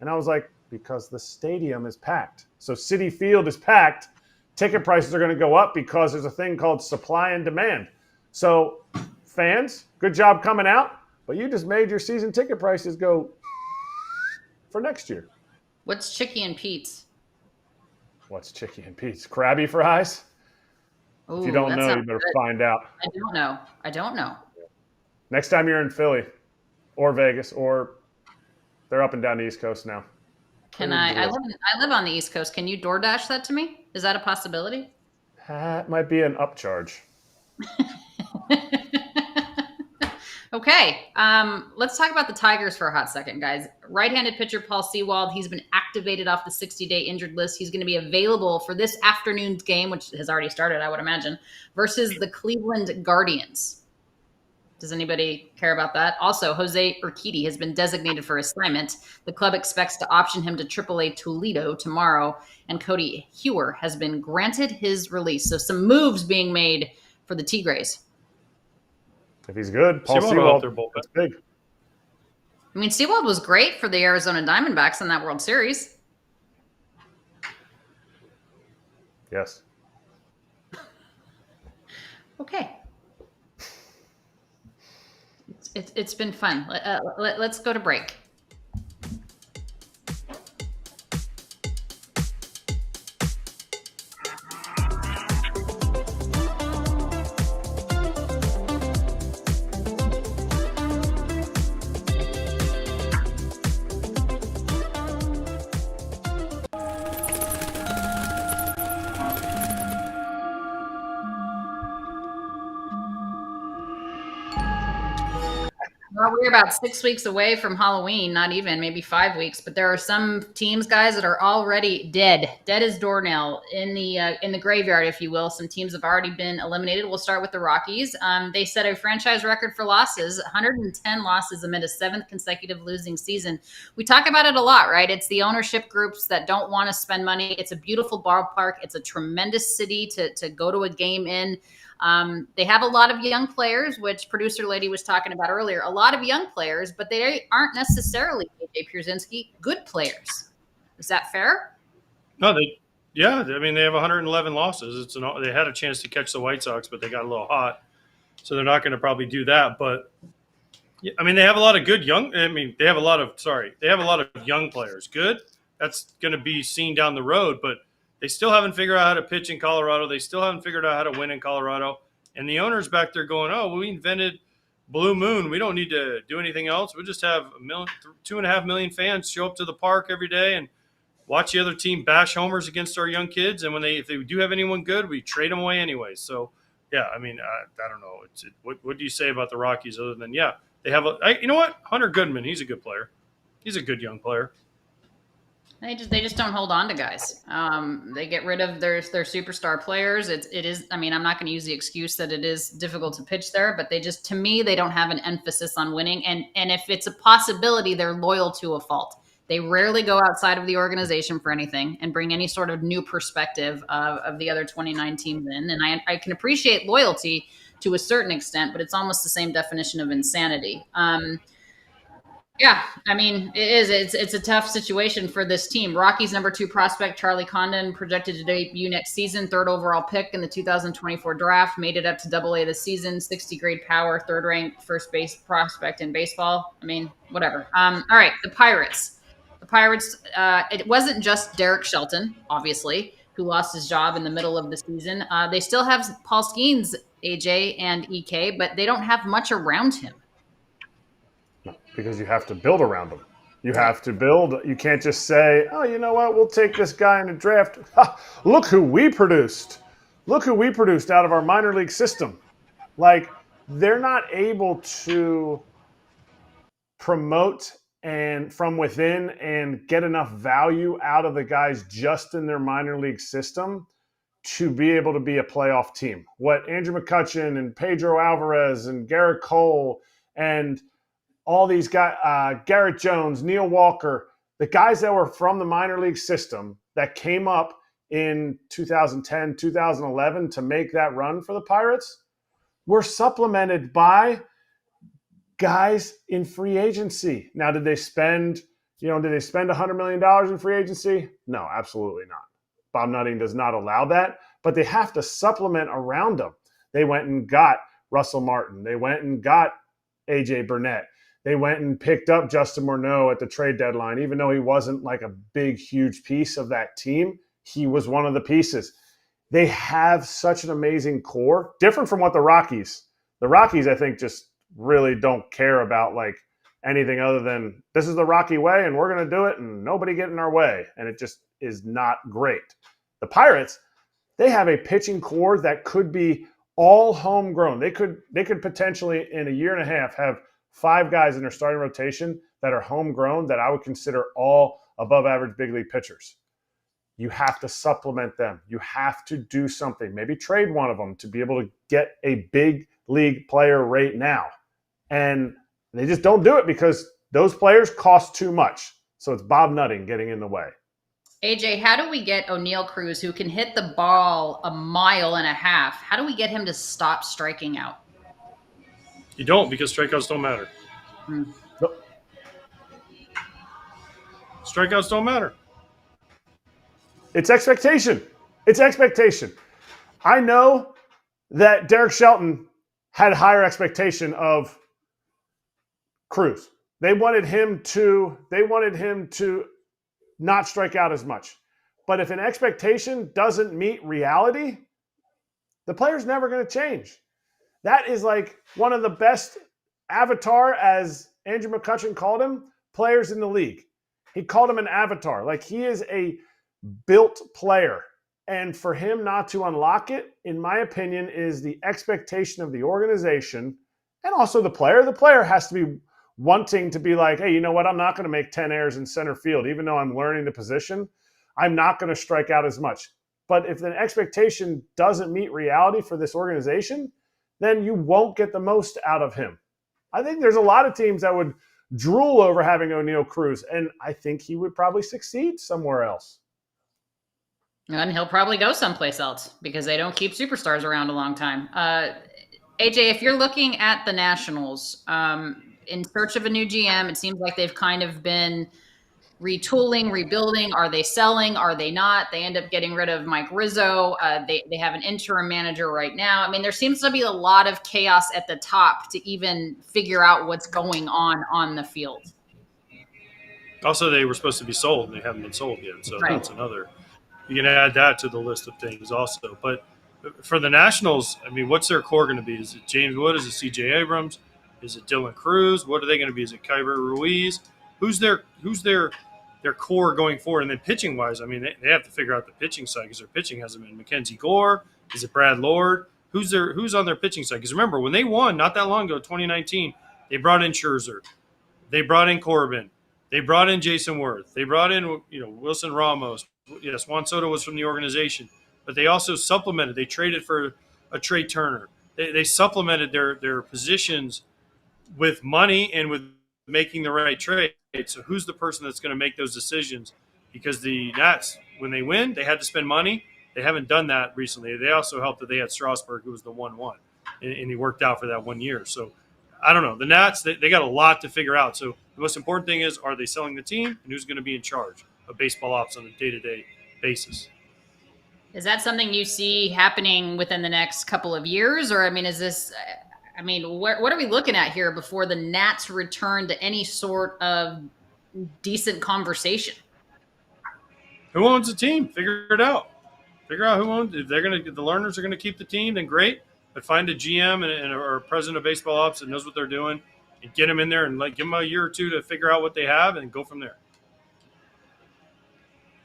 And I was like, because the stadium is packed. So Citi Field is packed. Ticket prices are going to go up because there's a thing called supply and demand. So fans, good job coming out, but you just made your season ticket prices go for next year. What's Chicky and Pete's? What's Chicky and Pete's? Krabby fries? Ooh, if you don't know, you better find out. I don't know. Next time you're in Philly or Vegas, or they're up and down the East Coast now. I live on the East Coast. Can you DoorDash that to me? Is that a possibility? That might be an upcharge. Okay, let's talk about the Tigers for a hot second, guys. Right-handed pitcher Paul Sewald, he's been activated off the 60-day injured list. He's going to be available for this afternoon's game, which has already started, I would imagine, versus the Cleveland Guardians. Does anybody care about that? Also, Jose Urquidy has been designated for assignment. The club expects to option him to AAA Toledo tomorrow, and Cody Hewer has been granted his release. So some moves being made for the Tigres. If he's good, Paul Sewald, that's big. I mean, Sewald was great for the Arizona Diamondbacks in that World Series. Yes. Okay. It's been fun. Let's go to break. Well, we're about 6 weeks away from Halloween, not even, maybe 5 weeks. But there are some teams, guys, that are already dead as doornail in the graveyard, if you will. Some teams have already been eliminated. We'll start with the Rockies. They set a franchise record for losses, 110 losses amid a 7th consecutive losing season. We talk about it a lot, right? It's the ownership groups that don't want to spend money. It's a beautiful ballpark. It's a tremendous city to go to a game in. They have a lot of young players, which producer lady was talking about earlier. A lot of young players, but they aren't necessarily, AJ Pierzynski, good players. Is that fair? No, yeah. I mean, they have 111 losses. They had a chance to catch the White Sox, but they got a little hot, so they're not going to probably do that. But I mean, they have a lot of good young. I mean, they have a lot of young players. Good. That's going to be seen down the road, but they still haven't figured out how to pitch in Colorado. They still haven't figured out how to win in Colorado. And the owners back there going, oh, well, we invented Blue Moon. We don't need to do anything else. We'll just have 2.5 million fans show up to the park every day and watch the other team bash homers against our young kids. And if they do have anyone good, we trade them away anyway. So, yeah, I mean, I don't know. What do you say about the Rockies other than, yeah, they have you know what? Hunter Goodman, he's a good player. He's a good young player. They just don't hold on to guys. They get rid of their superstar players. It is. I mean, I'm not going to use the excuse that it is difficult to pitch there, but to me, they don't have an emphasis on winning. And if it's a possibility, they're loyal to a fault. They rarely go outside of the organization for anything and bring any sort of new perspective of the other 29 teams in. And I can appreciate loyalty to a certain extent, but it's almost the same definition of insanity. Yeah, I mean, it is. It's a tough situation for this team. Rockies' number 2 prospect, Charlie Condon, projected to debut next season, 3rd overall pick in the 2024 draft, made it up to Double-A this season, 60 grade power, 3rd-ranked first base prospect in baseball. I mean, whatever. All right, the Pirates. It wasn't just Derek Shelton, obviously, who lost his job in the middle of the season. They still have Paul Skeens, AJ, and EK, but they don't have much around him. Because you have to build around them. You have to build. You can't just say, oh, you know what? We'll take this guy in the draft. Look who we produced. Look who we produced out of our minor league system. Like, they're not able to promote and from within and get enough value out of the guys just in their minor league system to be able to be a playoff team. What Andrew McCutchen and Pedro Alvarez and Garrett Cole and all these guys, Garrett Jones, Neil Walker, the guys that were from the minor league system that came up in 2010, 2011 to make that run for the Pirates were supplemented by guys in free agency. Now, did they spend $100 million in free agency? No, absolutely not. Bob Nutting does not allow that, but they have to supplement around them. They went and got Russell Martin. They went and got AJ Burnett. They went and picked up Justin Morneau at the trade deadline. Even though he wasn't like a big, huge piece of that team, he was one of the pieces. They have such an amazing core, different from what the Rockies, I think, just really don't care about like anything other than this is the Rocky way and we're going to do it and nobody get in our way. And it just is not great. The Pirates, they have a pitching core that could be all homegrown. They could potentially in a year and a half have 5 guys in their starting rotation that are homegrown that I would consider all above average big league pitchers. You have to supplement them. You have to do something. Maybe trade one of them to be able to get a big league player right now. And they just don't do it because those players cost too much. So it's Bob Nutting getting in the way. AJ, how do we get O'Neal Cruz, who can hit the ball 1.5 miles, how do we get him to stop striking out? You don't, because strikeouts don't matter. Nope. Strikeouts don't matter. It's expectation. I know that Derek Shelton had higher expectation of Cruz. They wanted him to not strike out as much. But if an expectation doesn't meet reality, the player's never going to change. That is like one of the best avatar, as Andrew McCutchen called him, players in the league. He called him an avatar. Like, he is a built player. And for him not to unlock it, in my opinion, is the expectation of the organization and also the player. The player has to be wanting to be like, hey, you know what? I'm not going to make 10 errors in center field. Even though I'm learning the position, I'm not going to strike out as much. But if the expectation doesn't meet reality for this organization, then you won't get the most out of him. I think there's a lot of teams that would drool over having O'Neal Cruz, and I think he would probably succeed somewhere else. And he'll probably go someplace else because they don't keep superstars around a long time. AJ, if you're looking at the Nationals in search of a new GM, it seems like they've kind of been retooling, rebuilding. Are they selling? Are they not? They end up getting rid of Mike Rizzo. They have an interim manager right now. I mean, there seems to be a lot of chaos at the top to even figure out what's going on the field. Also, they were supposed to be sold, and they haven't been sold yet. So Right. That's another. You can add that to the list of things also. But for the Nationals, I mean, what's their core going to be? Is it James Wood? Is it C.J. Abrams? Is it Dylan Cruz? What are they going to be? Is it Kyber Ruiz? Who's their core going forward? And then pitching wise, I mean, they have to figure out the pitching side because their pitching hasn't been Mackenzie Gore. Is it Brad Lord? Who's on their pitching side? Because remember, when they won not that long ago, 2019, they brought in Scherzer, they brought in Corbin, they brought in Jason Worth, they brought in Wilson Ramos. Yes, Juan Soto was from the organization, but they also supplemented. They traded for a Trey Turner. They supplemented their positions with money and with making the right trade. So who's the person that's going to make those decisions? Because the Nats, when they win, they had to spend money. They haven't done that recently. They also helped that they had Strasburg, who was the 1-1, and he worked out for that 1 year. So I don't know. The Nats, they got a lot to figure out. So the most important thing is, are they selling the team, and who's going to be in charge of baseball ops on a day-to-day basis? Is that something you see happening within the next couple of years? Or, I mean, what are we looking at here before the Nats return to any sort of decent conversation? Who owns the team? Figure it out. Figure out who owns. If the learners are going to keep the team, then great. But find a GM or a president of baseball ops that knows what they're doing, and get them in there and give them a year or two to figure out what they have and go from there.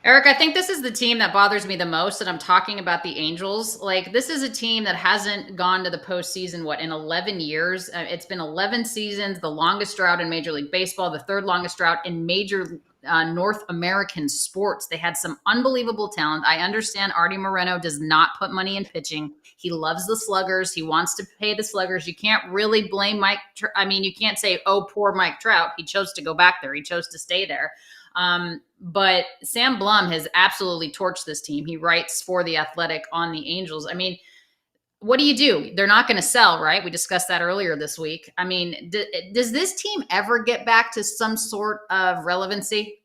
Erik, I think this is the team that bothers me the most, and I'm talking about the Angels. Like, this is a team that hasn't gone to the postseason, in 11 years? It's been 11 seasons, the longest drought in Major League Baseball, the third longest drought in major North American sports. They had some unbelievable talent. I understand Artie Moreno does not put money in pitching. He loves the sluggers. He wants to pay the sluggers. You can't really blame Mike. You can't say, oh, poor Mike Trout. He chose to go back there. He chose to stay there. But Sam Blum has absolutely torched this team. He writes for The Athletic on the Angels. I mean, what do? They're not going to sell, right? We discussed that earlier this week. I mean, does this team ever get back to some sort of relevancy?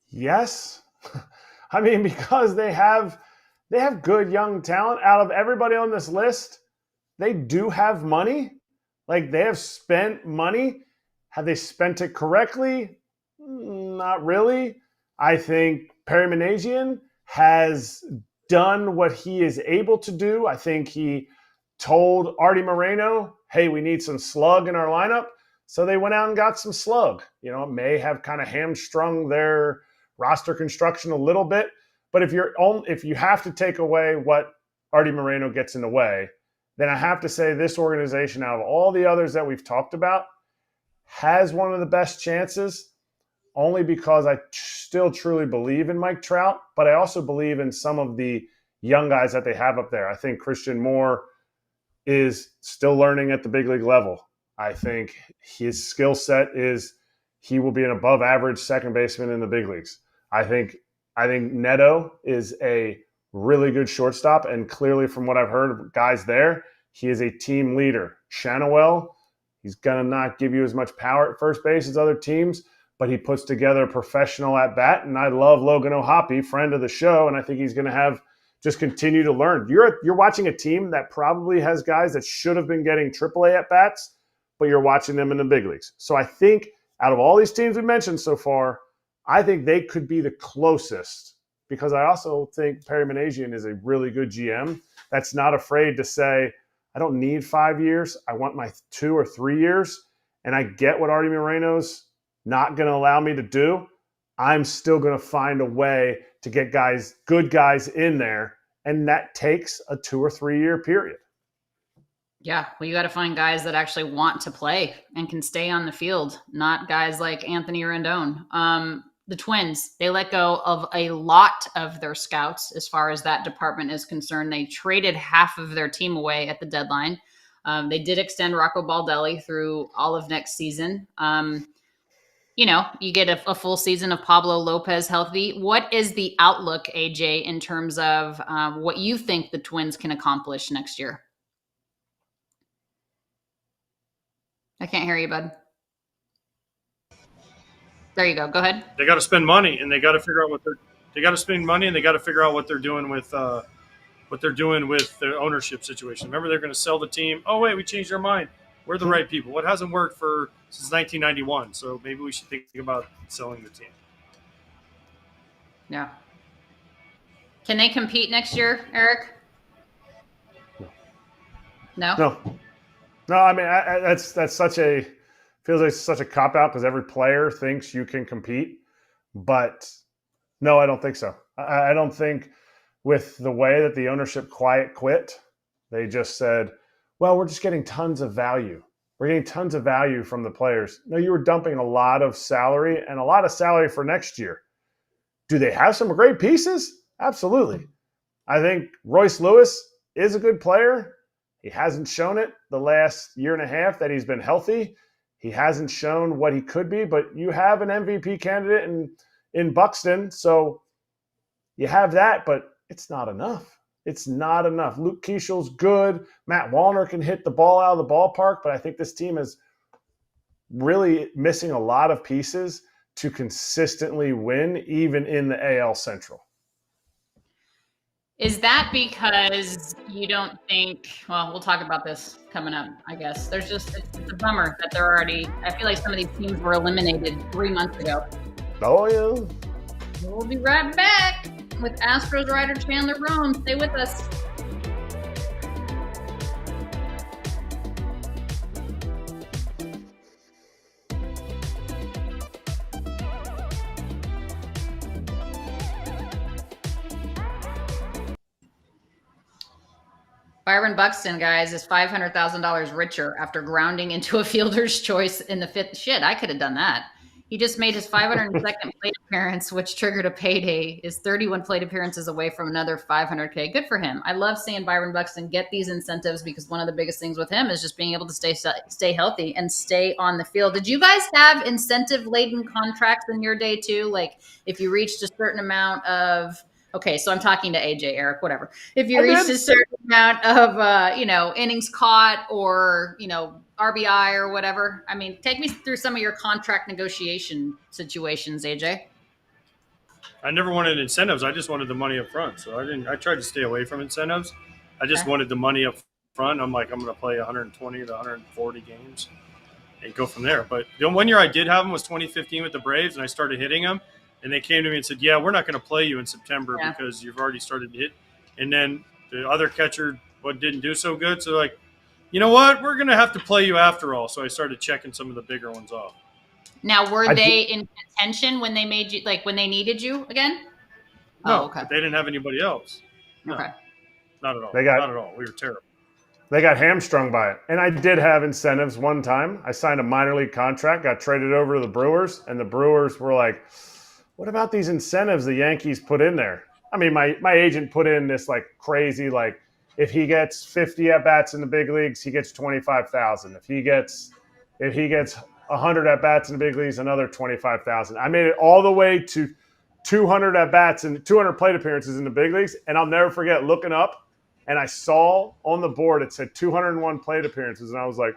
Yes. I mean, because they have good young talent. Out of everybody on this list, they do have money. Like, they have spent money. Have they spent it correctly? Not really. I think Perry Managian has done what he is able to do. I think he told Artie Moreno, hey, we need some slug in our lineup. So they went out and got some slug. It may have kind of hamstrung their roster construction a little bit. But if you have to take away what Artie Moreno gets in the way, then I have to say this organization, out of all the others that we've talked about, has one of the best chances, only because I still truly believe in Mike Trout, but I also believe in some of the young guys that they have up there. I think Christian Moore is still learning at the big league level. I think his skill set is he will be an above average second baseman in the big leagues. I think Neto is a really good shortstop, and clearly from what I've heard of guys there, he is a team leader. Shanawell, he's going to not give you as much power at first base as other teams, but he puts together a professional at bat. And I love Logan O'Hoppe, friend of the show, and I think he's going to just continue to learn. You're watching a team that probably has guys that should have been getting AAA at bats, but you're watching them in the big leagues. So I think out of all these teams we mentioned so far, I think they could be the closest, because I also think Perry Managian is a really good GM that's not afraid to say, I don't need 5 years. I want my 2 or 3 years. And I get what Artie Moreno's not going to allow me to do. I'm still going to find a way to get good guys in there. And that takes a 2 or 3 year period. Yeah, well, you got to find guys that actually want to play and can stay on the field, not guys like Anthony Rendon. The Twins, they let go of a lot of their scouts as far as that department is concerned. They traded half of their team away at the deadline. They did extend Rocco Baldelli through all of next season. You get a full season of Pablo Lopez healthy. What is the outlook, AJ, in terms of what you think the Twins can accomplish next year? I can't hear you, bud. There you go. Go ahead. They got to spend money, and they got to figure out what they're doing with the ownership situation. Remember, they're going to sell the team. Oh wait, we changed our mind. We're the right people. What hasn't worked since 1991? So maybe we should think about selling the team. Yeah. Can they compete next year, Erik? No. I mean, that's feels like such a cop out because every player thinks you can compete, but no, I don't think so. I don't think with the way that the ownership quiet quit, they just said, well, we're just getting tons of value. We're getting tons of value from the players. No, you were dumping a lot of salary and a lot of salary for next year. Do they have some great pieces? Absolutely. I think Royce Lewis is a good player. He hasn't shown it the last year and a half that he's been healthy. He hasn't shown what he could be, but you have an MVP candidate in Buxton, so you have that, but it's not enough. It's not enough. Luke Keishel's good. Matt Wallner can hit the ball out of the ballpark, but I think this team is really missing a lot of pieces to consistently win, even in the AL Central. Is that because you don't think, well, we'll talk about this coming up, I guess. It's a bummer that they're already, I feel like some of these teams were eliminated 3 months ago. Oh, yeah. We'll be right back with Astros writer Chandler Rome. Stay with us. Bryon Buxton, guys, is $500,000 richer after grounding into a fielder's choice in the fifth. Shit, I could have done that. He just made his 502nd plate appearance, which triggered a payday. Is 31 plate appearances away from another $500K. Good for him. I love seeing Bryon Buxton get these incentives because one of the biggest things with him is just being able to stay healthy and stay on the field. Did you guys have incentive-laden contracts in your day too? Like if you reached a certain amount of – okay, so I'm talking to AJ, Erik, whatever. If you reached a certain amount of, innings caught or, RBI or whatever. I mean, take me through some of your contract negotiation situations, AJ. I never wanted incentives. I just wanted the money up front. So I tried to stay away from incentives. I just wanted the money up front. I'm like, I'm going to play 120 to 140 games and go from there. But the one year I did have them was 2015 with the Braves, and I started hitting them. And they came to me and said, yeah, we're not going to play you in September because you've already started to hit. And then the other catcher didn't do so good. So like, you know what? We're going to have to play you after all. So I started checking some of the bigger ones off. Now, were they in contention when they made you, like when they needed you again? No, okay. But they didn't have anybody else. No, okay. Not at all. Not at all. We were terrible. They got hamstrung by it. And I did have incentives one time. I signed a minor league contract, got traded over to the Brewers, and the Brewers were like, what about these incentives the Yankees put in there? I mean, my agent put in this like crazy, like if he gets 50 at-bats in the big leagues, he gets $25,000. If he gets 100 at-bats in the big leagues, another $25,000. I made it all the way to 200 at-bats and 200 plate appearances in the big leagues, and I'll never forget looking up, and I saw on the board it said 201 plate appearances, and I was like,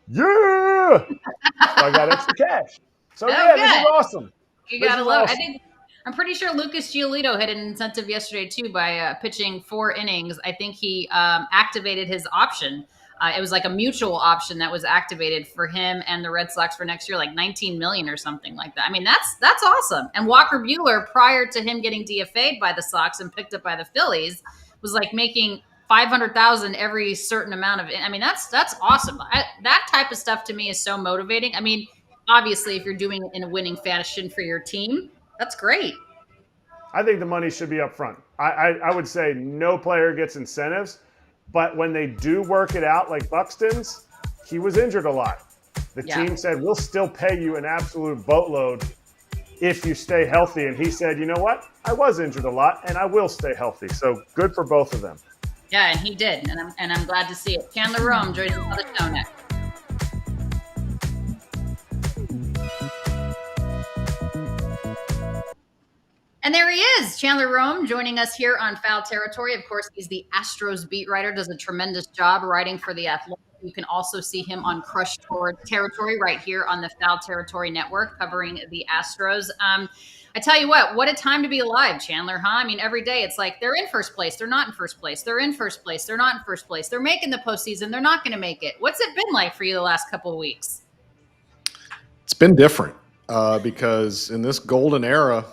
yeah! So I got extra cash. So this is awesome. You gotta love it. I'm pretty sure Lucas Giolito had an incentive yesterday too by pitching 4 innings. I think he activated his option. It was like a mutual option that was activated for him and the Red Sox for next year, like $19 million or something like that. I mean, that's awesome. And Walker Buehler, prior to him getting DFA'd by the Sox and picked up by the Phillies, was like making $500,000 every certain amount of it. I mean, that's awesome. That type of stuff to me is so motivating. I mean, obviously, if you're doing it in a winning fashion for your team, that's great. I think the money should be up front. I would say no player gets incentives But when they do work it out, like Buxton's, he was injured a lot. The team said, we'll still pay you an absolute boatload if you stay healthy. And he said, you know what? I was injured a lot, and I will stay healthy. So good for both of them. Yeah, and he did, and I'm glad to see it. Chandler Rome joins us on the show next. And there he is, Chandler Rome, joining us here on Foul Territory. Of course, he's the Astros beat writer, does a tremendous job writing for The Athletic. You can also see him on Crush Territory right here on the Foul Territory Network, covering the Astros. I tell you what a time to be alive, Chandler, huh? I mean, every day it's like they're in first place, they're not in first place, they're in first place, they're not in first place, they're making the postseason, they're not going to make it. What's it been like for you the last couple of weeks? It's been different. Because in this golden era,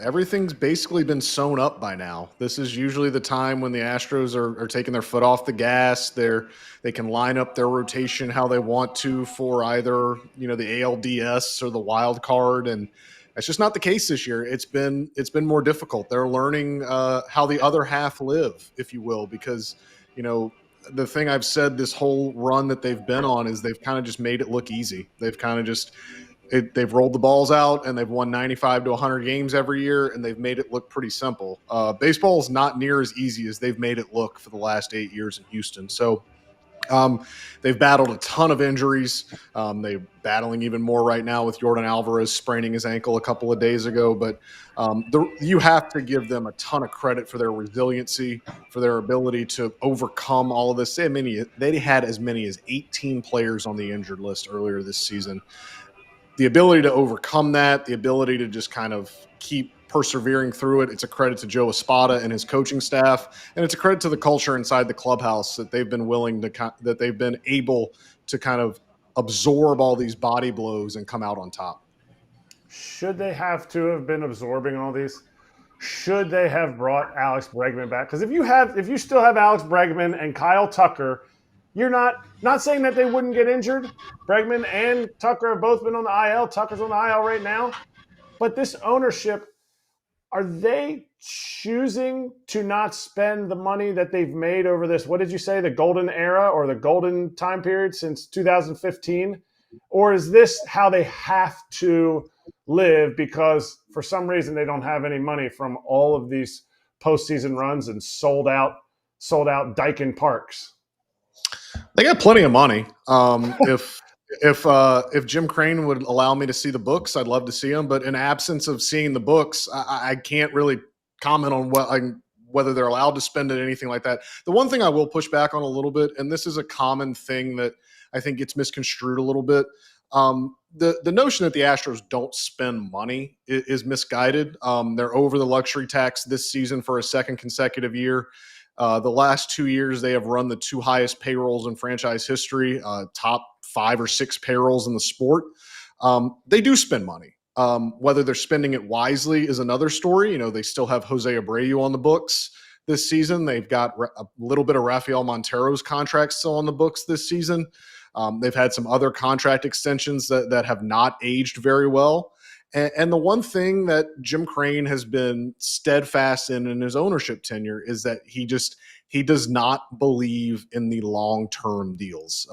everything's basically been sewn up by now. This is usually the time when the Astros are taking their foot off the gas. They can line up their rotation how they want to for either, the ALDS or the wild card, and that's just not the case this year. It's been more difficult. They're learning how the other half live, if you will, because the thing I've said this whole run that they've been on is they've kind of just made it look easy. They've kind of just they've rolled the balls out and they've won 95 to 100 games every year, and they've made it look pretty simple. Baseball is not near as easy as they've made it look for the last 8 years in Houston. So they've battled a ton of injuries. They're battling even more right now with Yordan Alvarez spraining his ankle a couple of days ago. But you have to give them a ton of credit for their resiliency, for their ability to overcome all of this. They had as many as 18 players on the injured list earlier this season. The ability to overcome that, the ability to just kind of keep persevering through it, it's a credit to Joe Espada and his coaching staff, and it's a credit to the culture inside the clubhouse that they've been able to kind of absorb all these body blows and come out on top. Should they have to have been absorbing all these? Should they have brought Alex Bregman back? Because if you still have Alex Bregman and Kyle Tucker, you're not saying that they wouldn't get injured. Bregman and Tucker have both been on the IL. Tucker's on the IL right now. But this ownership, are they choosing to not spend the money that they've made over this, what did you say, the golden era or the golden time period since 2015? Or is this how they have to live because for some reason they don't have any money from all of these postseason runs and sold out Daikin Parks? They got plenty of money. If Jim Crane would allow me to see the books, I'd love to see them. But in absence of seeing the books, I can't really comment on whether they're allowed to spend it, anything like that. The one thing I will push back on a little bit, and this is a common thing that I think gets misconstrued a little bit, the notion that the Astros don't spend money is misguided. They're over the luxury tax this season for a second consecutive year. The last 2 years, they have run the two highest payrolls in franchise history, top 5 or 6 payrolls in the sport. They do spend money. Whether they're spending it wisely is another story. They still have Jose Abreu on the books this season. They've got a little bit of Rafael Montero's contract still on the books this season. They've had some other contract extensions that have not aged very well. And the one thing that Jim Crane has been steadfast in his ownership tenure is that he does not believe in the long-term deals.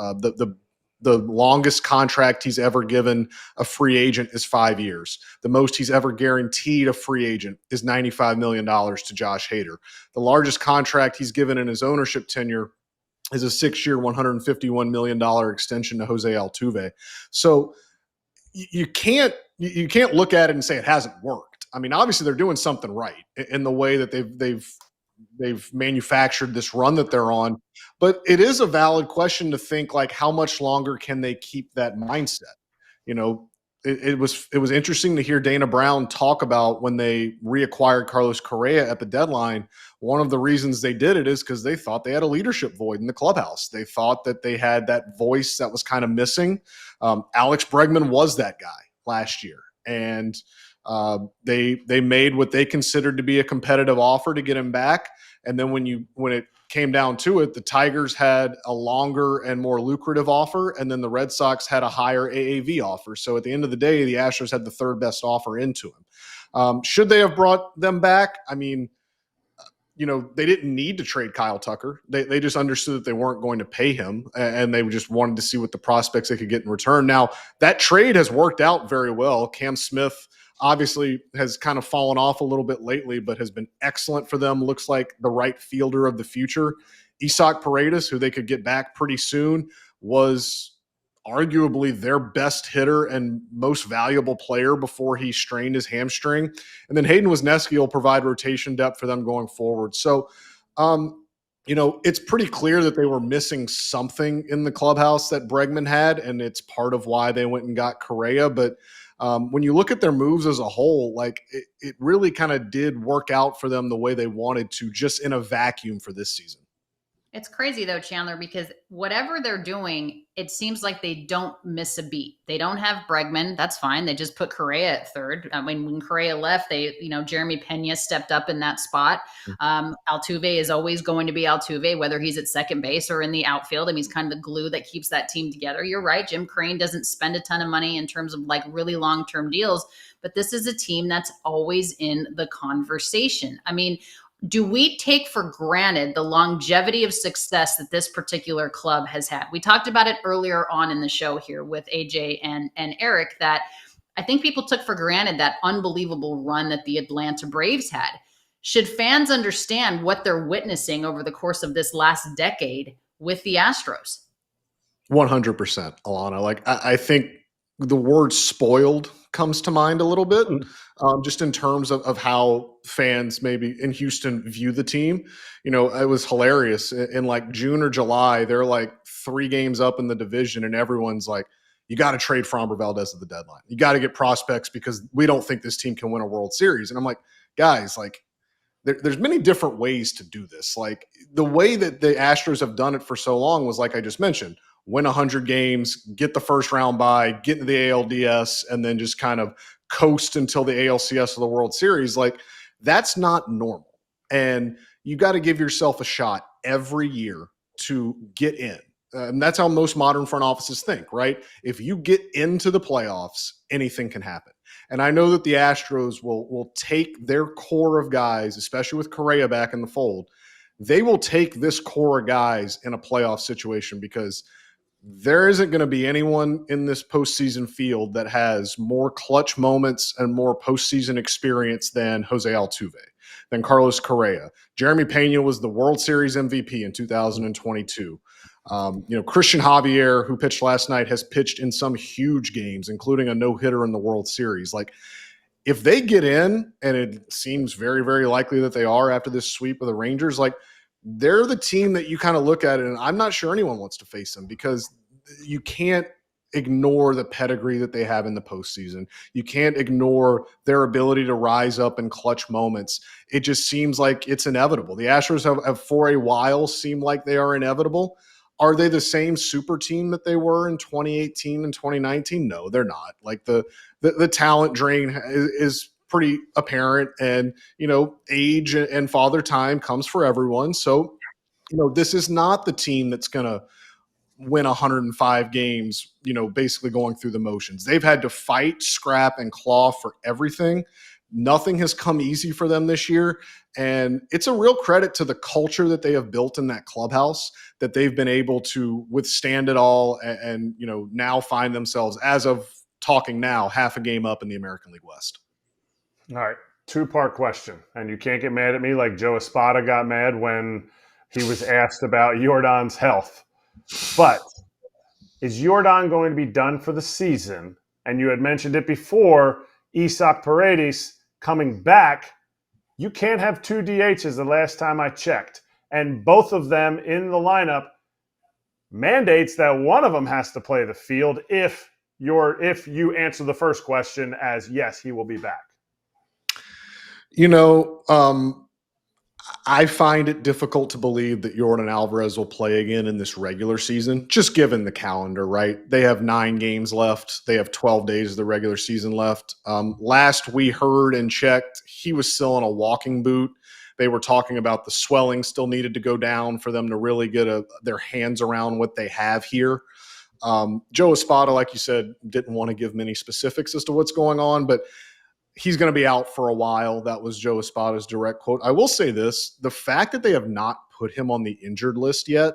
The longest contract he's ever given a free agent is 5 years. The most he's ever guaranteed a free agent is $95 million to Josh Hader. The largest contract he's given in his ownership tenure is a 6-year, $151 million extension to Jose Altuve. So you can't look at it and say it hasn't worked. I mean, obviously they're doing something right in the way that they've manufactured this run that they're on. But it is a valid question to think, like, how much longer can they keep that mindset? It was interesting to hear Dana Brown talk about when they reacquired Carlos Correa at the deadline. One of the reasons they did it is because they thought they had a leadership void in the clubhouse. They thought that they had that voice that was kind of missing. Alex Bregman was that guy last year, and they made what they considered to be a competitive offer to get him back. And then when it came down to it, the Tigers had a longer and more lucrative offer, and then the Red Sox had a higher AAV offer. So at the end of the day, the Astros had the third best offer into him. Should they have brought them back? I mean, they didn't need to trade Kyle Tucker. They just understood that they weren't going to pay him, and they just wanted to see what the prospects they could get in return. Now, that trade has worked out very well. Cam Smith obviously has kind of fallen off a little bit lately, but has been excellent for them. Looks like the right fielder of the future. Isak Paredes, who they could get back pretty soon, was arguably their best hitter and most valuable player before he strained his hamstring. And then Hayden Wesneski will provide rotation depth for them going forward. So, it's pretty clear that they were missing something in the clubhouse that Bregman had, and it's part of why they went and got Correa. But when you look at their moves as a whole, like it really kind of did work out for them the way they wanted to, just in a vacuum for this season. It's crazy though, Chandler, because whatever they're doing, it seems like they don't miss a beat. They don't have Bregman. That's fine. They just put Correa at third. I mean, when Correa left, Jeremy Pena stepped up in that spot. Altuve is always going to be Altuve, whether he's at second base or in the outfield. I mean, he's kind of the glue that keeps that team together. You're right. Jim Crane doesn't spend a ton of money in terms of like really long-term deals, but this is a team that's always in the conversation. I mean, do we take for granted the longevity of success that this particular club has had? We talked about it earlier on in the show here with AJ and Erik, that I think people took for granted that unbelievable run that the Atlanta Braves had. Should fans understand what they're witnessing over the course of this last decade with the Astros? 100%, Alanna. Like, I think the word spoiled comes to mind a little bit, just in terms of how fans maybe in Houston view the team. It was hilarious. In like June or July, they're like 3 games up in the division, and everyone's like, you got to trade Framber Valdez at the deadline. You got to get prospects because we don't think this team can win a World Series. And I'm like, guys, like, there's many different ways to do this. Like, the way that the Astros have done it for so long was, like I just mentioned, win 100 games, get the first round bye, get into the ALDS, and then just kind of coast until the ALCS of the World Series. Like, that's not normal. And you got to give yourself a shot every year to get in. And that's how most modern front offices think, right? If you get into the playoffs, anything can happen. And I know that the Astros will take their core of guys, especially with Correa back in the fold. They will take this core of guys in a playoff situation, because there isn't going to be anyone in this postseason field that has more clutch moments and more postseason experience than Jose Altuve, than Carlos Correa. Jeremy Pena was the World Series MVP in 2022. Christian Javier, who pitched last night, has pitched in some huge games, including a no-hitter in the World Series. Like, if they get in, and it seems very, very likely that they are after this sweep of the Rangers, like, they're the team that you kind of look at it, and I'm not sure anyone wants to face them, because you can't ignore the pedigree that they have in the postseason. You can't ignore their ability to rise up in clutch moments. It just seems like it's inevitable. The Astros have for a while seemed like they are inevitable. Are they the same super team that they were in 2018 and 2019? No, they're not. Like, the talent drain is pretty apparent, and age and father time comes for everyone. So this is not the team that's going to win 105 games, basically going through the motions. They've had to fight, scrap, and claw for everything. Nothing has come easy for them this year, and it's a real credit to the culture that they have built in that clubhouse, that they've been able to withstand it all and now find themselves, as of talking now, half a game up in the American League West. All right, 2-part question, and you can't get mad at me like Joe Espada got mad when he was asked about Yordan's health. But is Yordan going to be done for the season? And you had mentioned it before, Isak Paredes coming back. You can't have 2 DHs the last time I checked. And both of them in the lineup mandates that one of them has to play the field if you answer the first question as yes, he will be back. I find it difficult to believe that Yordan Alvarez will play again in this regular season, just given the calendar, right? They have 9 games left. They have 12 days of the regular season left. Last we heard and checked, he was still in a walking boot. They were talking about the swelling still needed to go down for them to really get their hands around what they have here. Joe Espada, like you said, didn't want to give many specifics as to what's going on, but he's going to be out for a while. That was Joe Espada's direct quote. I will say this, the fact that they have not put him on the injured list yet,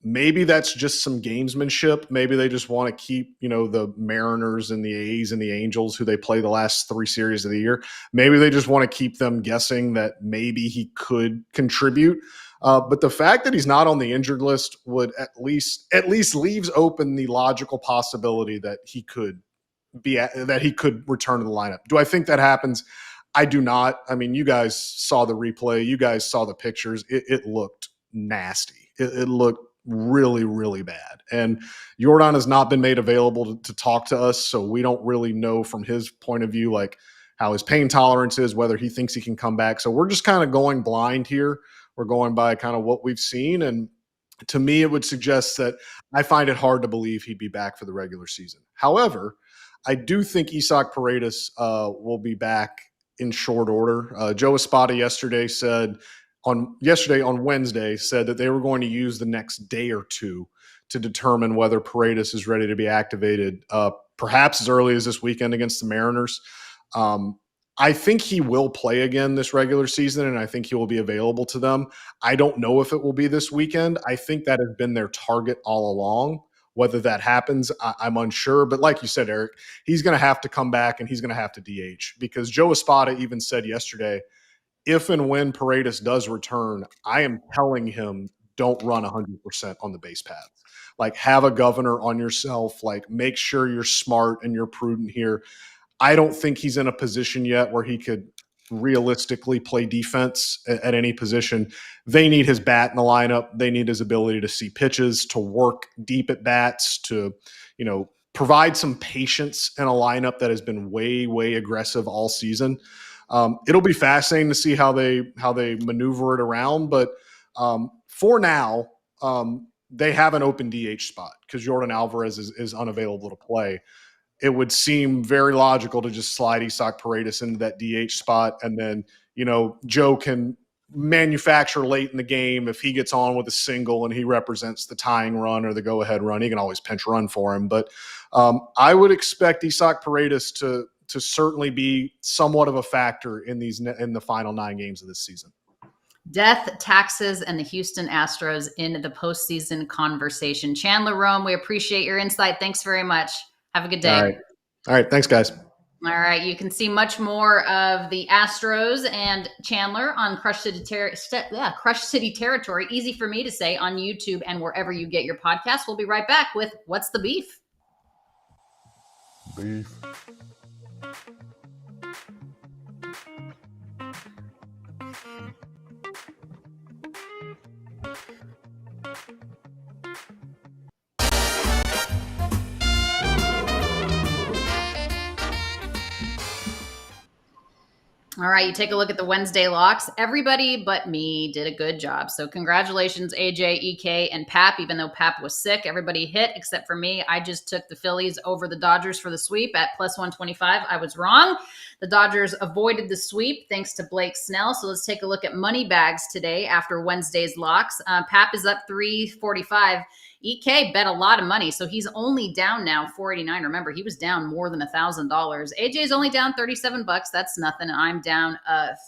maybe that's just some gamesmanship. Maybe they just want to keep, the Mariners and the A's and the Angels, who they play the last 3 series of the year. Maybe they just want to keep them guessing that maybe he could contribute. But the fact that he's not on the injured list would at least leaves open the logical possibility that he could return to the lineup. Do I think that happens? I do not. I mean, you guys saw the replay. You guys saw the pictures. It looked nasty. It looked really, really bad. And Jordan has not been made available to talk to us, so we don't really know from his point of view, like how his pain tolerance is, whether he thinks he can come back. So we're just kind of going blind here. We're going by kind of what we've seen. And to me, it would suggest that I find it hard to believe he'd be back for the regular season. However, I do think Isaac Paredes will be back in short order. Joe Espada on Wednesday said that they were going to use the next day or two to determine whether Paredes is ready to be activated, perhaps as early as this weekend against the Mariners. I think he will play again this regular season, and I think he will be available to them. I don't know if it will be this weekend. I think that has been their target all along. Whether that happens, I'm unsure. But like you said, Erik, he's going to have to come back and he's going to have to DH, because Joe Espada even said yesterday, if and when Paredes does return, I am telling him, don't run 100% on the base paths. Like, have a governor on yourself. Like, make sure you're smart and you're prudent here. I don't think he's in a position yet where he could realistically play defense at any position. They need his bat in the lineup. They need his ability to see pitches, to work deep at bats, to, provide some patience in a lineup that has been way, way aggressive all season. It'll be fascinating to see how they maneuver it around. But for now, they have an open DH spot because Jordan Alvarez is unavailable to play. It would seem very logical to just slide Isaac Paredes into that DH spot. And then, Joe can manufacture late in the game. If he gets on with a single and he represents the tying run or the go-ahead run, he can always pinch run for him. But I would expect Isaac Paredes to certainly be somewhat of a factor in the final 9 games of this season. Death, taxes, and the Houston Astros in the postseason conversation. Chandler Rome, we appreciate your insight. Thanks very much. Have a good day. All right. Thanks, guys. All right. You can see much more of the Astros and Chandler on Crush City Territory. Easy for me to say on YouTube and wherever you get your podcasts. We'll be right back with What's the Beef? Beef. All right, you take a look at the Wednesday locks. Everybody but me did a good job. So congratulations, AJ, EK, and Pap. Even though Pap was sick, everybody hit except for me. I just took the Phillies over the Dodgers for the sweep at plus 125. I was wrong. The Dodgers avoided the sweep thanks to Blake Snell. So let's take a look at money bags today after Wednesday's locks. Pap is up 345. EK bet a lot of money, so he's only down now $489. Remember, he was down more than $1,000. AJ's only down $37. That's nothing. I'm down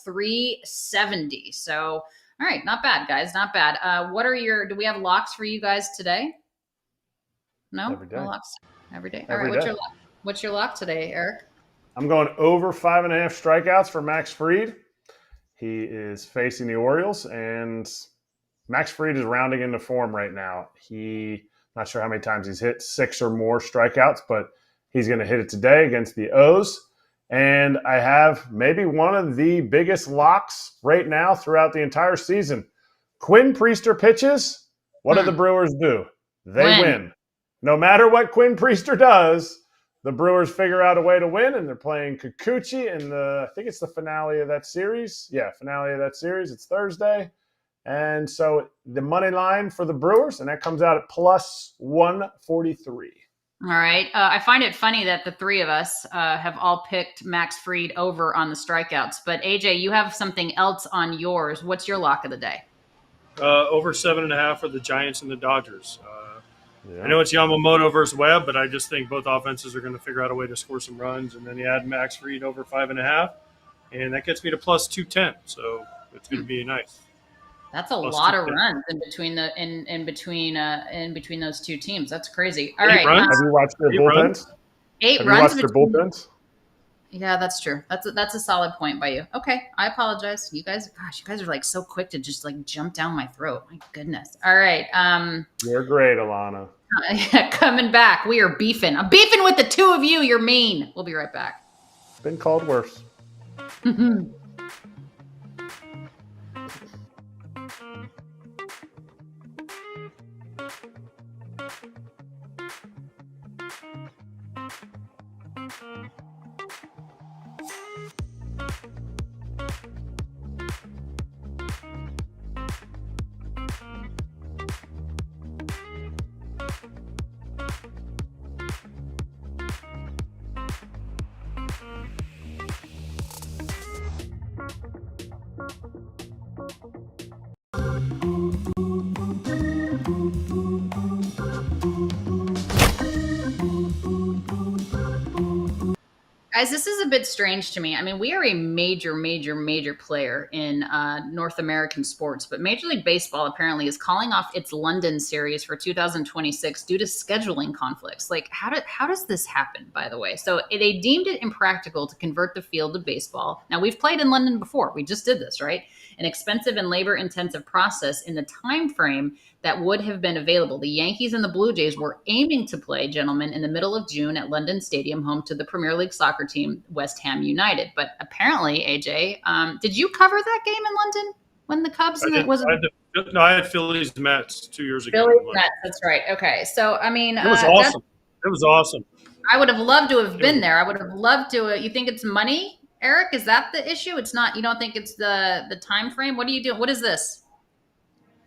$370. So, all right, not bad, guys, not bad. Do we have locks for you guys today? No, every day. No locks every day. All right, what's your lock today, Erik? I'm going over 5.5 strikeouts for Max Fried. He is facing the Orioles, and Max Fried is rounding into form right now. Not sure how many times he's hit 6 or more strikeouts, but he's going to hit it today against the O's. And I have maybe one of the biggest locks right now throughout the entire season. Quinn Priester pitches. What do the Brewers do? They win. No matter what Quinn Priester does, the Brewers figure out a way to win, and they're playing Kikuchi in I think it's the finale of that series. Yeah, finale of that series. It's Thursday. And so the money line for the Brewers, and that comes out at plus 143. All right. I find it funny that the three of us have all picked Max Fried over on the strikeouts. But, AJ, you have something else on yours. What's your lock of the day? Over 7.5 for the Giants and the Dodgers. Yeah. I know it's Yamamoto versus Webb, but I just think both offenses are going to figure out a way to score some runs. And then you add Max Fried over 5.5, and that gets me to plus 210. So it's going to be nice. That's a Plus lot of 210. runs in between those two teams. That's crazy. All 8 right, runs? Have you watched their 8 bullpens? runs? 8 Have you runs watched their between. bullpens? Yeah, that's true. That's a solid point by you. Okay, I apologize. You guys are like so quick to just like jump down my throat. My goodness. All right. You're great, Alanna. Coming back. We are beefing. I'm beefing with the two of you. You're mean. We'll be right back. Been called worse. Guys, this is a bit strange to me. I mean, we are a major player in North American sports, but Major League Baseball apparently is calling off its London series for 2026 due to scheduling conflicts. Like, how does this happen, by the way? So they deemed it impractical to convert the field to baseball. Now, we've played in London before. We just did this, right? An expensive and labor-intensive process in the time frame that would have been available. The Yankees and the Blue Jays were aiming to play, gentlemen, in the middle of June at London Stadium, home to the Premier League soccer team, West Ham United. But apparently, AJ, did you cover that game in London when the Cubs? I had Phillies Mets 2 years ago. Phillies Mets, that's right. Okay, so I mean, it was awesome. It was awesome. I would have loved to have been there. I would have loved to. You think it's money, Erik? Is that the issue? It's not. You don't think it's the time frame? What are you doing? What is this?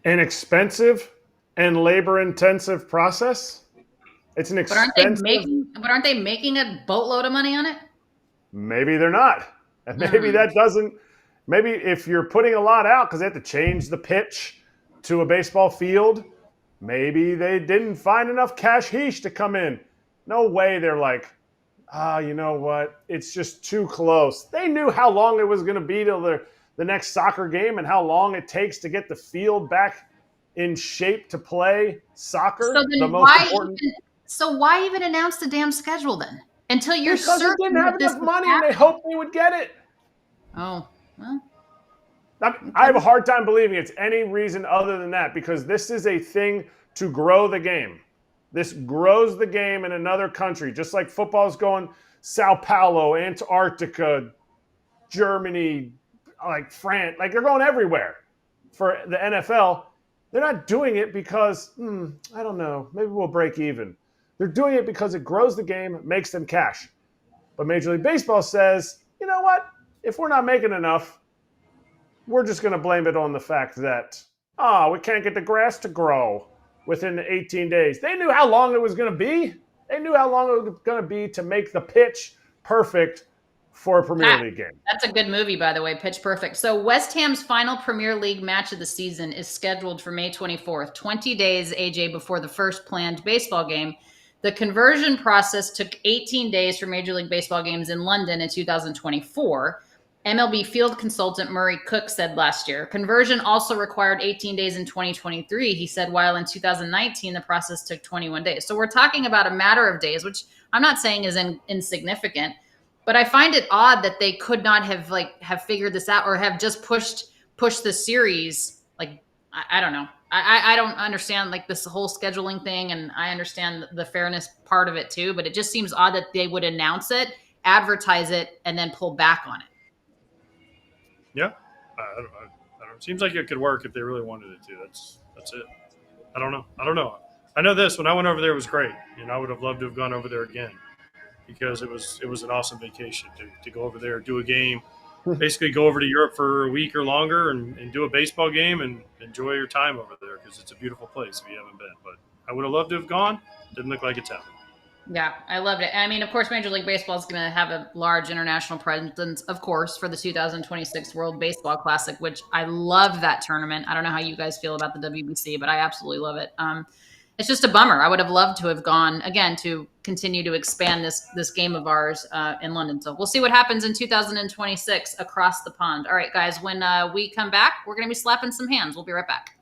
An expensive and labor-intensive process. It's an expensive. But aren't they making a boatload of money on it? Maybe they're not, and maybe that doesn't. Maybe if you're putting a lot out because they have to change the pitch to a baseball field, maybe they didn't find enough cash to come in. No way. They're like, you know what? It's just too close. They knew how long it was going to be till the next soccer game and how long it takes to get the field back in shape to play soccer. So then why even announce the damn schedule then? Until you're certain they didn't have enough money and they hoped they would get it. Oh, well. I have a hard time believing it's any reason other than that because this is a thing to grow the game. This grows the game in another country, just like football's going Sao Paulo, Antarctica, Germany, like France, like they're going everywhere for the NFL. They're not doing it because, I don't know, maybe we'll break even. They're doing it because it grows the game, makes them cash. But Major League Baseball says, you know what? If we're not making enough, we're just going to blame it on the fact that, we can't get the grass to grow within the 18 days. They knew how long it was going to be. They knew how long it was going to be to make the pitch perfect for a Premier League game. That's a good movie, by the way, Pitch Perfect. So West Ham's final Premier League match of the season is scheduled for May 24th, 20 days, AJ, before the first planned baseball game. The conversion process took 18 days for Major League Baseball games in London in 2024. MLB field consultant Murray Cook said last year. Conversion also required 18 days in 2023, he said, while in 2019, the process took 21 days. So we're talking about a matter of days, which I'm not saying is insignificant. But I find it odd that they could not have figured this out or have just pushed the series. Like, I don't know. I don't understand like this whole scheduling thing, and I understand the fairness part of it too. But it just seems odd that they would announce it, advertise it, and then pull back on it. Yeah, I don't know. It seems like it could work if they really wanted it to. That's it. I don't know. I know this. When I went over there, it was great, and I would have loved to have gone over there again. Because it was an awesome vacation to go over there, do a game, basically go over to Europe for a week or longer and do a baseball game and enjoy your time over there because it's a beautiful place if you haven't been. But I would have loved to have gone. Didn't look like it's happening. Yeah, I loved it. I mean, of course, Major League Baseball is going to have a large international presence, of course, for the 2026 World Baseball Classic, which I love that tournament. I don't know how you guys feel about the WBC, but I absolutely love it. It's just a bummer. I would have loved to have gone again to continue to expand this game of ours in London. So we'll see what happens in 2026 across the pond. All right, guys, when we come back, we're going to be slapping some hands. We'll be right back.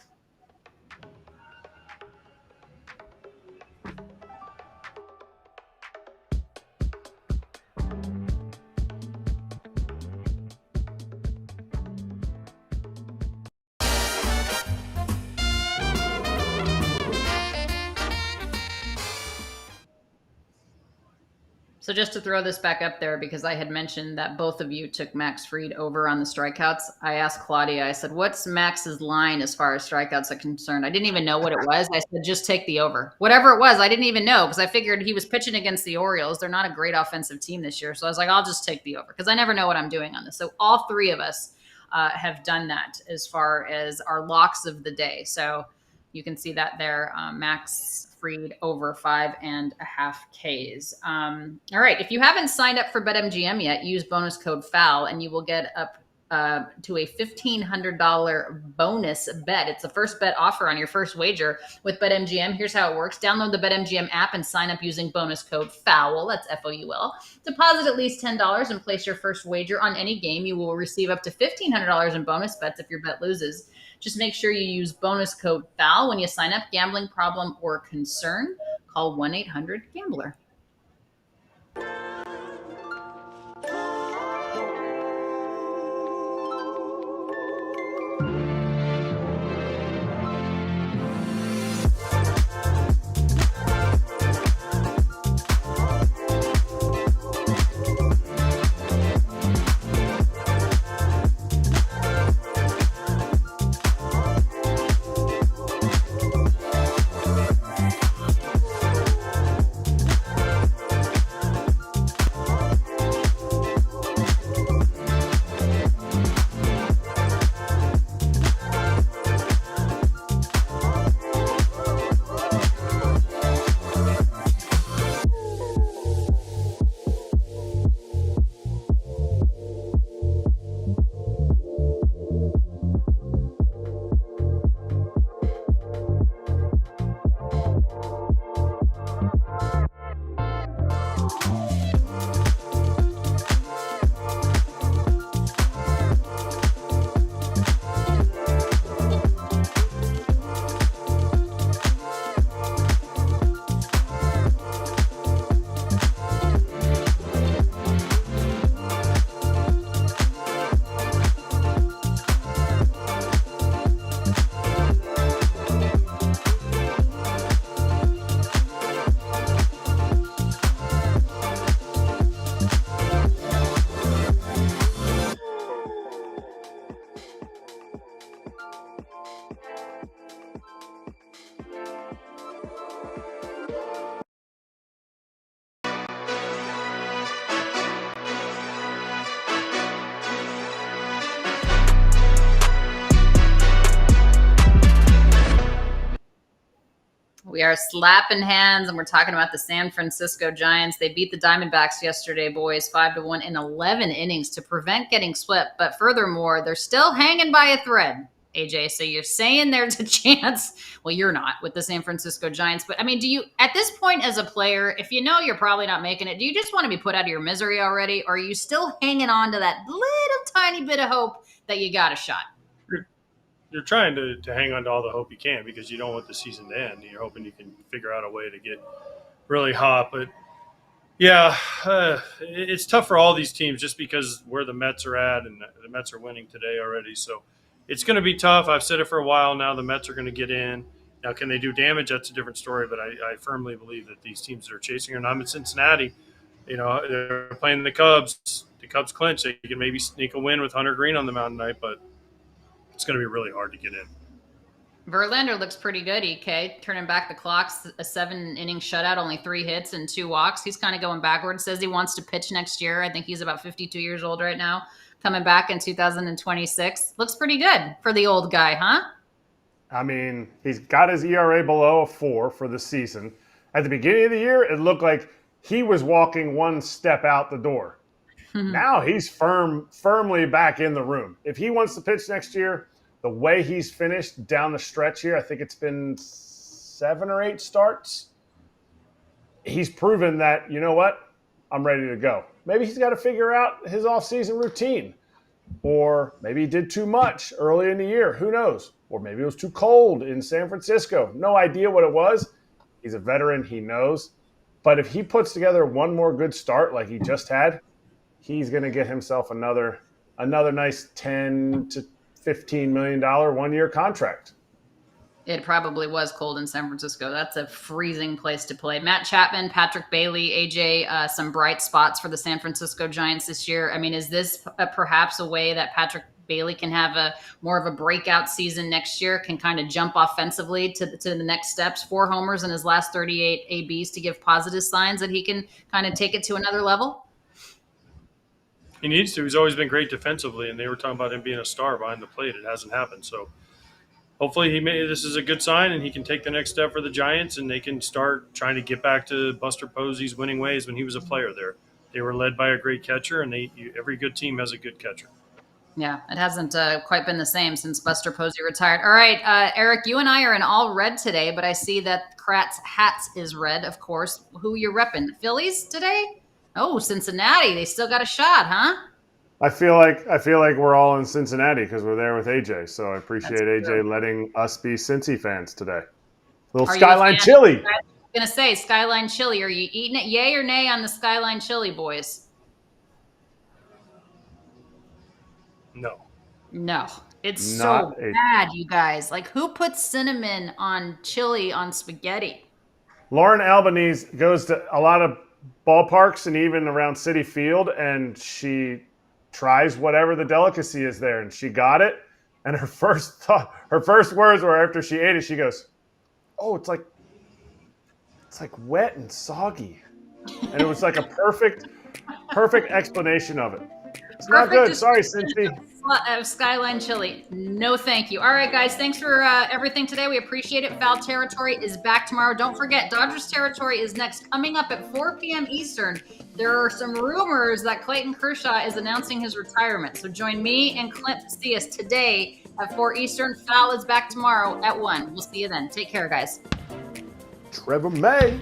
So just to throw this back up there, because I had mentioned that both of you took Max Fried over on the strikeouts, I asked Claudia, I said, what's Max's line as far as strikeouts are concerned? I didn't even know what it was. I said, just take the over. Whatever it was, I didn't even know because I figured he was pitching against the Orioles. They're not a great offensive team this year. So I was like, I'll just take the over because I never know what I'm doing on this. So all three of us have done that as far as our locks of the day. So you can see that there, Max Fried over 5.5 Ks. All right. If you haven't signed up for BetMGM yet, use bonus code FOUL and you will get up to a $1,500 bonus bet. It's the first bet offer on your first wager with BetMGM. Here's how it works. Download the BetMGM app and sign up using bonus code FOUL. That's FOUL. Deposit at least $10 and place your first wager on any game. You will receive up to $1,500 in bonus bets if your bet loses. Just make sure you use bonus code FOUL when you sign up. Gambling problem or concern? Call 1-800-GAMBLER. We are slapping hands, and we're talking about the San Francisco Giants. They beat the Diamondbacks yesterday, boys, 5-1 in 11 innings to prevent getting swept. But furthermore, they're still hanging by a thread, AJ. So you're saying there's a chance. Well, you're not with the San Francisco Giants. But, I mean, do you, at this point as a player, if you know you're probably not making it, do you just want to be put out of your misery already? Or are you still hanging on to that little tiny bit of hope that you got a shot? You're trying to hang on to all the hope you can because you don't want the season to end. You're hoping you can figure out a way to get really hot. But, yeah, it's tough for all these teams just because where the Mets are at, and the Mets are winning today already. So it's going to be tough. I've said it for a while now. The Mets are going to get in. Now, can they do damage? That's a different story. But I firmly believe that these teams that are chasing are not in Cincinnati. You know, they're playing the Cubs. The Cubs clinch. They can maybe sneak a win with Hunter Green on the mound tonight, but it's going to be really hard to get in. Verlander looks pretty good, EK. Turning back the clocks, a 7-inning shutout, only 3 hits and 2 walks. He's kind of going backwards. Says he wants to pitch next year. I think he's about 52 years old right now. Coming back in 2026. Looks pretty good for the old guy, huh? I mean, he's got his ERA below a 4 for the season. At the beginning of the year, it looked like he was walking one step out the door. Now he's firmly back in the room. If he wants to pitch next year, the way he's finished down the stretch here, I think it's been 7 or 8 starts, he's proven that, you know what, I'm ready to go. Maybe he's got to figure out his offseason routine. Or maybe he did too much early in the year. Who knows? Or maybe it was too cold in San Francisco. No idea what it was. He's a veteran. He knows. But if he puts together one more good start like he just had, he's going to get himself another nice $10 to $15 million one-year contract. It probably was cold in San Francisco. That's a freezing place to play. Matt Chapman, Patrick Bailey, AJ, some bright spots for the San Francisco Giants this year. I mean, is this perhaps a way that Patrick Bailey can have more of a breakout season next year, can kind of jump offensively to the next steps? 4 homers in his last 38 ABs to give positive signs that he can kind of take it to another level? He needs to. He's always been great defensively, and they were talking about him being a star behind the plate. It hasn't happened, so hopefully this is a good sign, and he can take the next step for the Giants, and they can start trying to get back to Buster Posey's winning ways when he was a player there. They were led by a great catcher, and every good team has a good catcher. Yeah, it hasn't quite been the same since Buster Posey retired. All right, Erik, you and I are in all red today, but I see that Kratz hats is red, of course. Who you repping? Phillies today? Oh, Cincinnati. They still got a shot, huh? I feel like we're all in Cincinnati because we're there with AJ. So I appreciate AJ letting us be Cincy fans today. Little Skyline Chili. I was going to say Skyline Chili. Are you eating it? Yay or nay on the Skyline Chili, boys? No. It's so bad, you guys. Like, who puts cinnamon on chili on spaghetti? Lauren Albanese goes to a lot of ballparks and even around Citi Field, and she tries whatever the delicacy is there, and she got it. And her first words were after she ate it, she goes, "Oh, it's like wet and soggy," and it was like a perfect explanation of it. It's not good. Sorry, Cincy. Skyline Chili. No, thank you. All right, guys. Thanks for everything today. We appreciate it. Foul Territory is back tomorrow. Don't forget, Dodgers Territory is next, coming up at 4 p.m. Eastern. There are some rumors that Clayton Kershaw is announcing his retirement. So join me and Clint to see us today at 4 Eastern. Foul is back tomorrow at 1. We'll see you then. Take care, guys. Trevor May.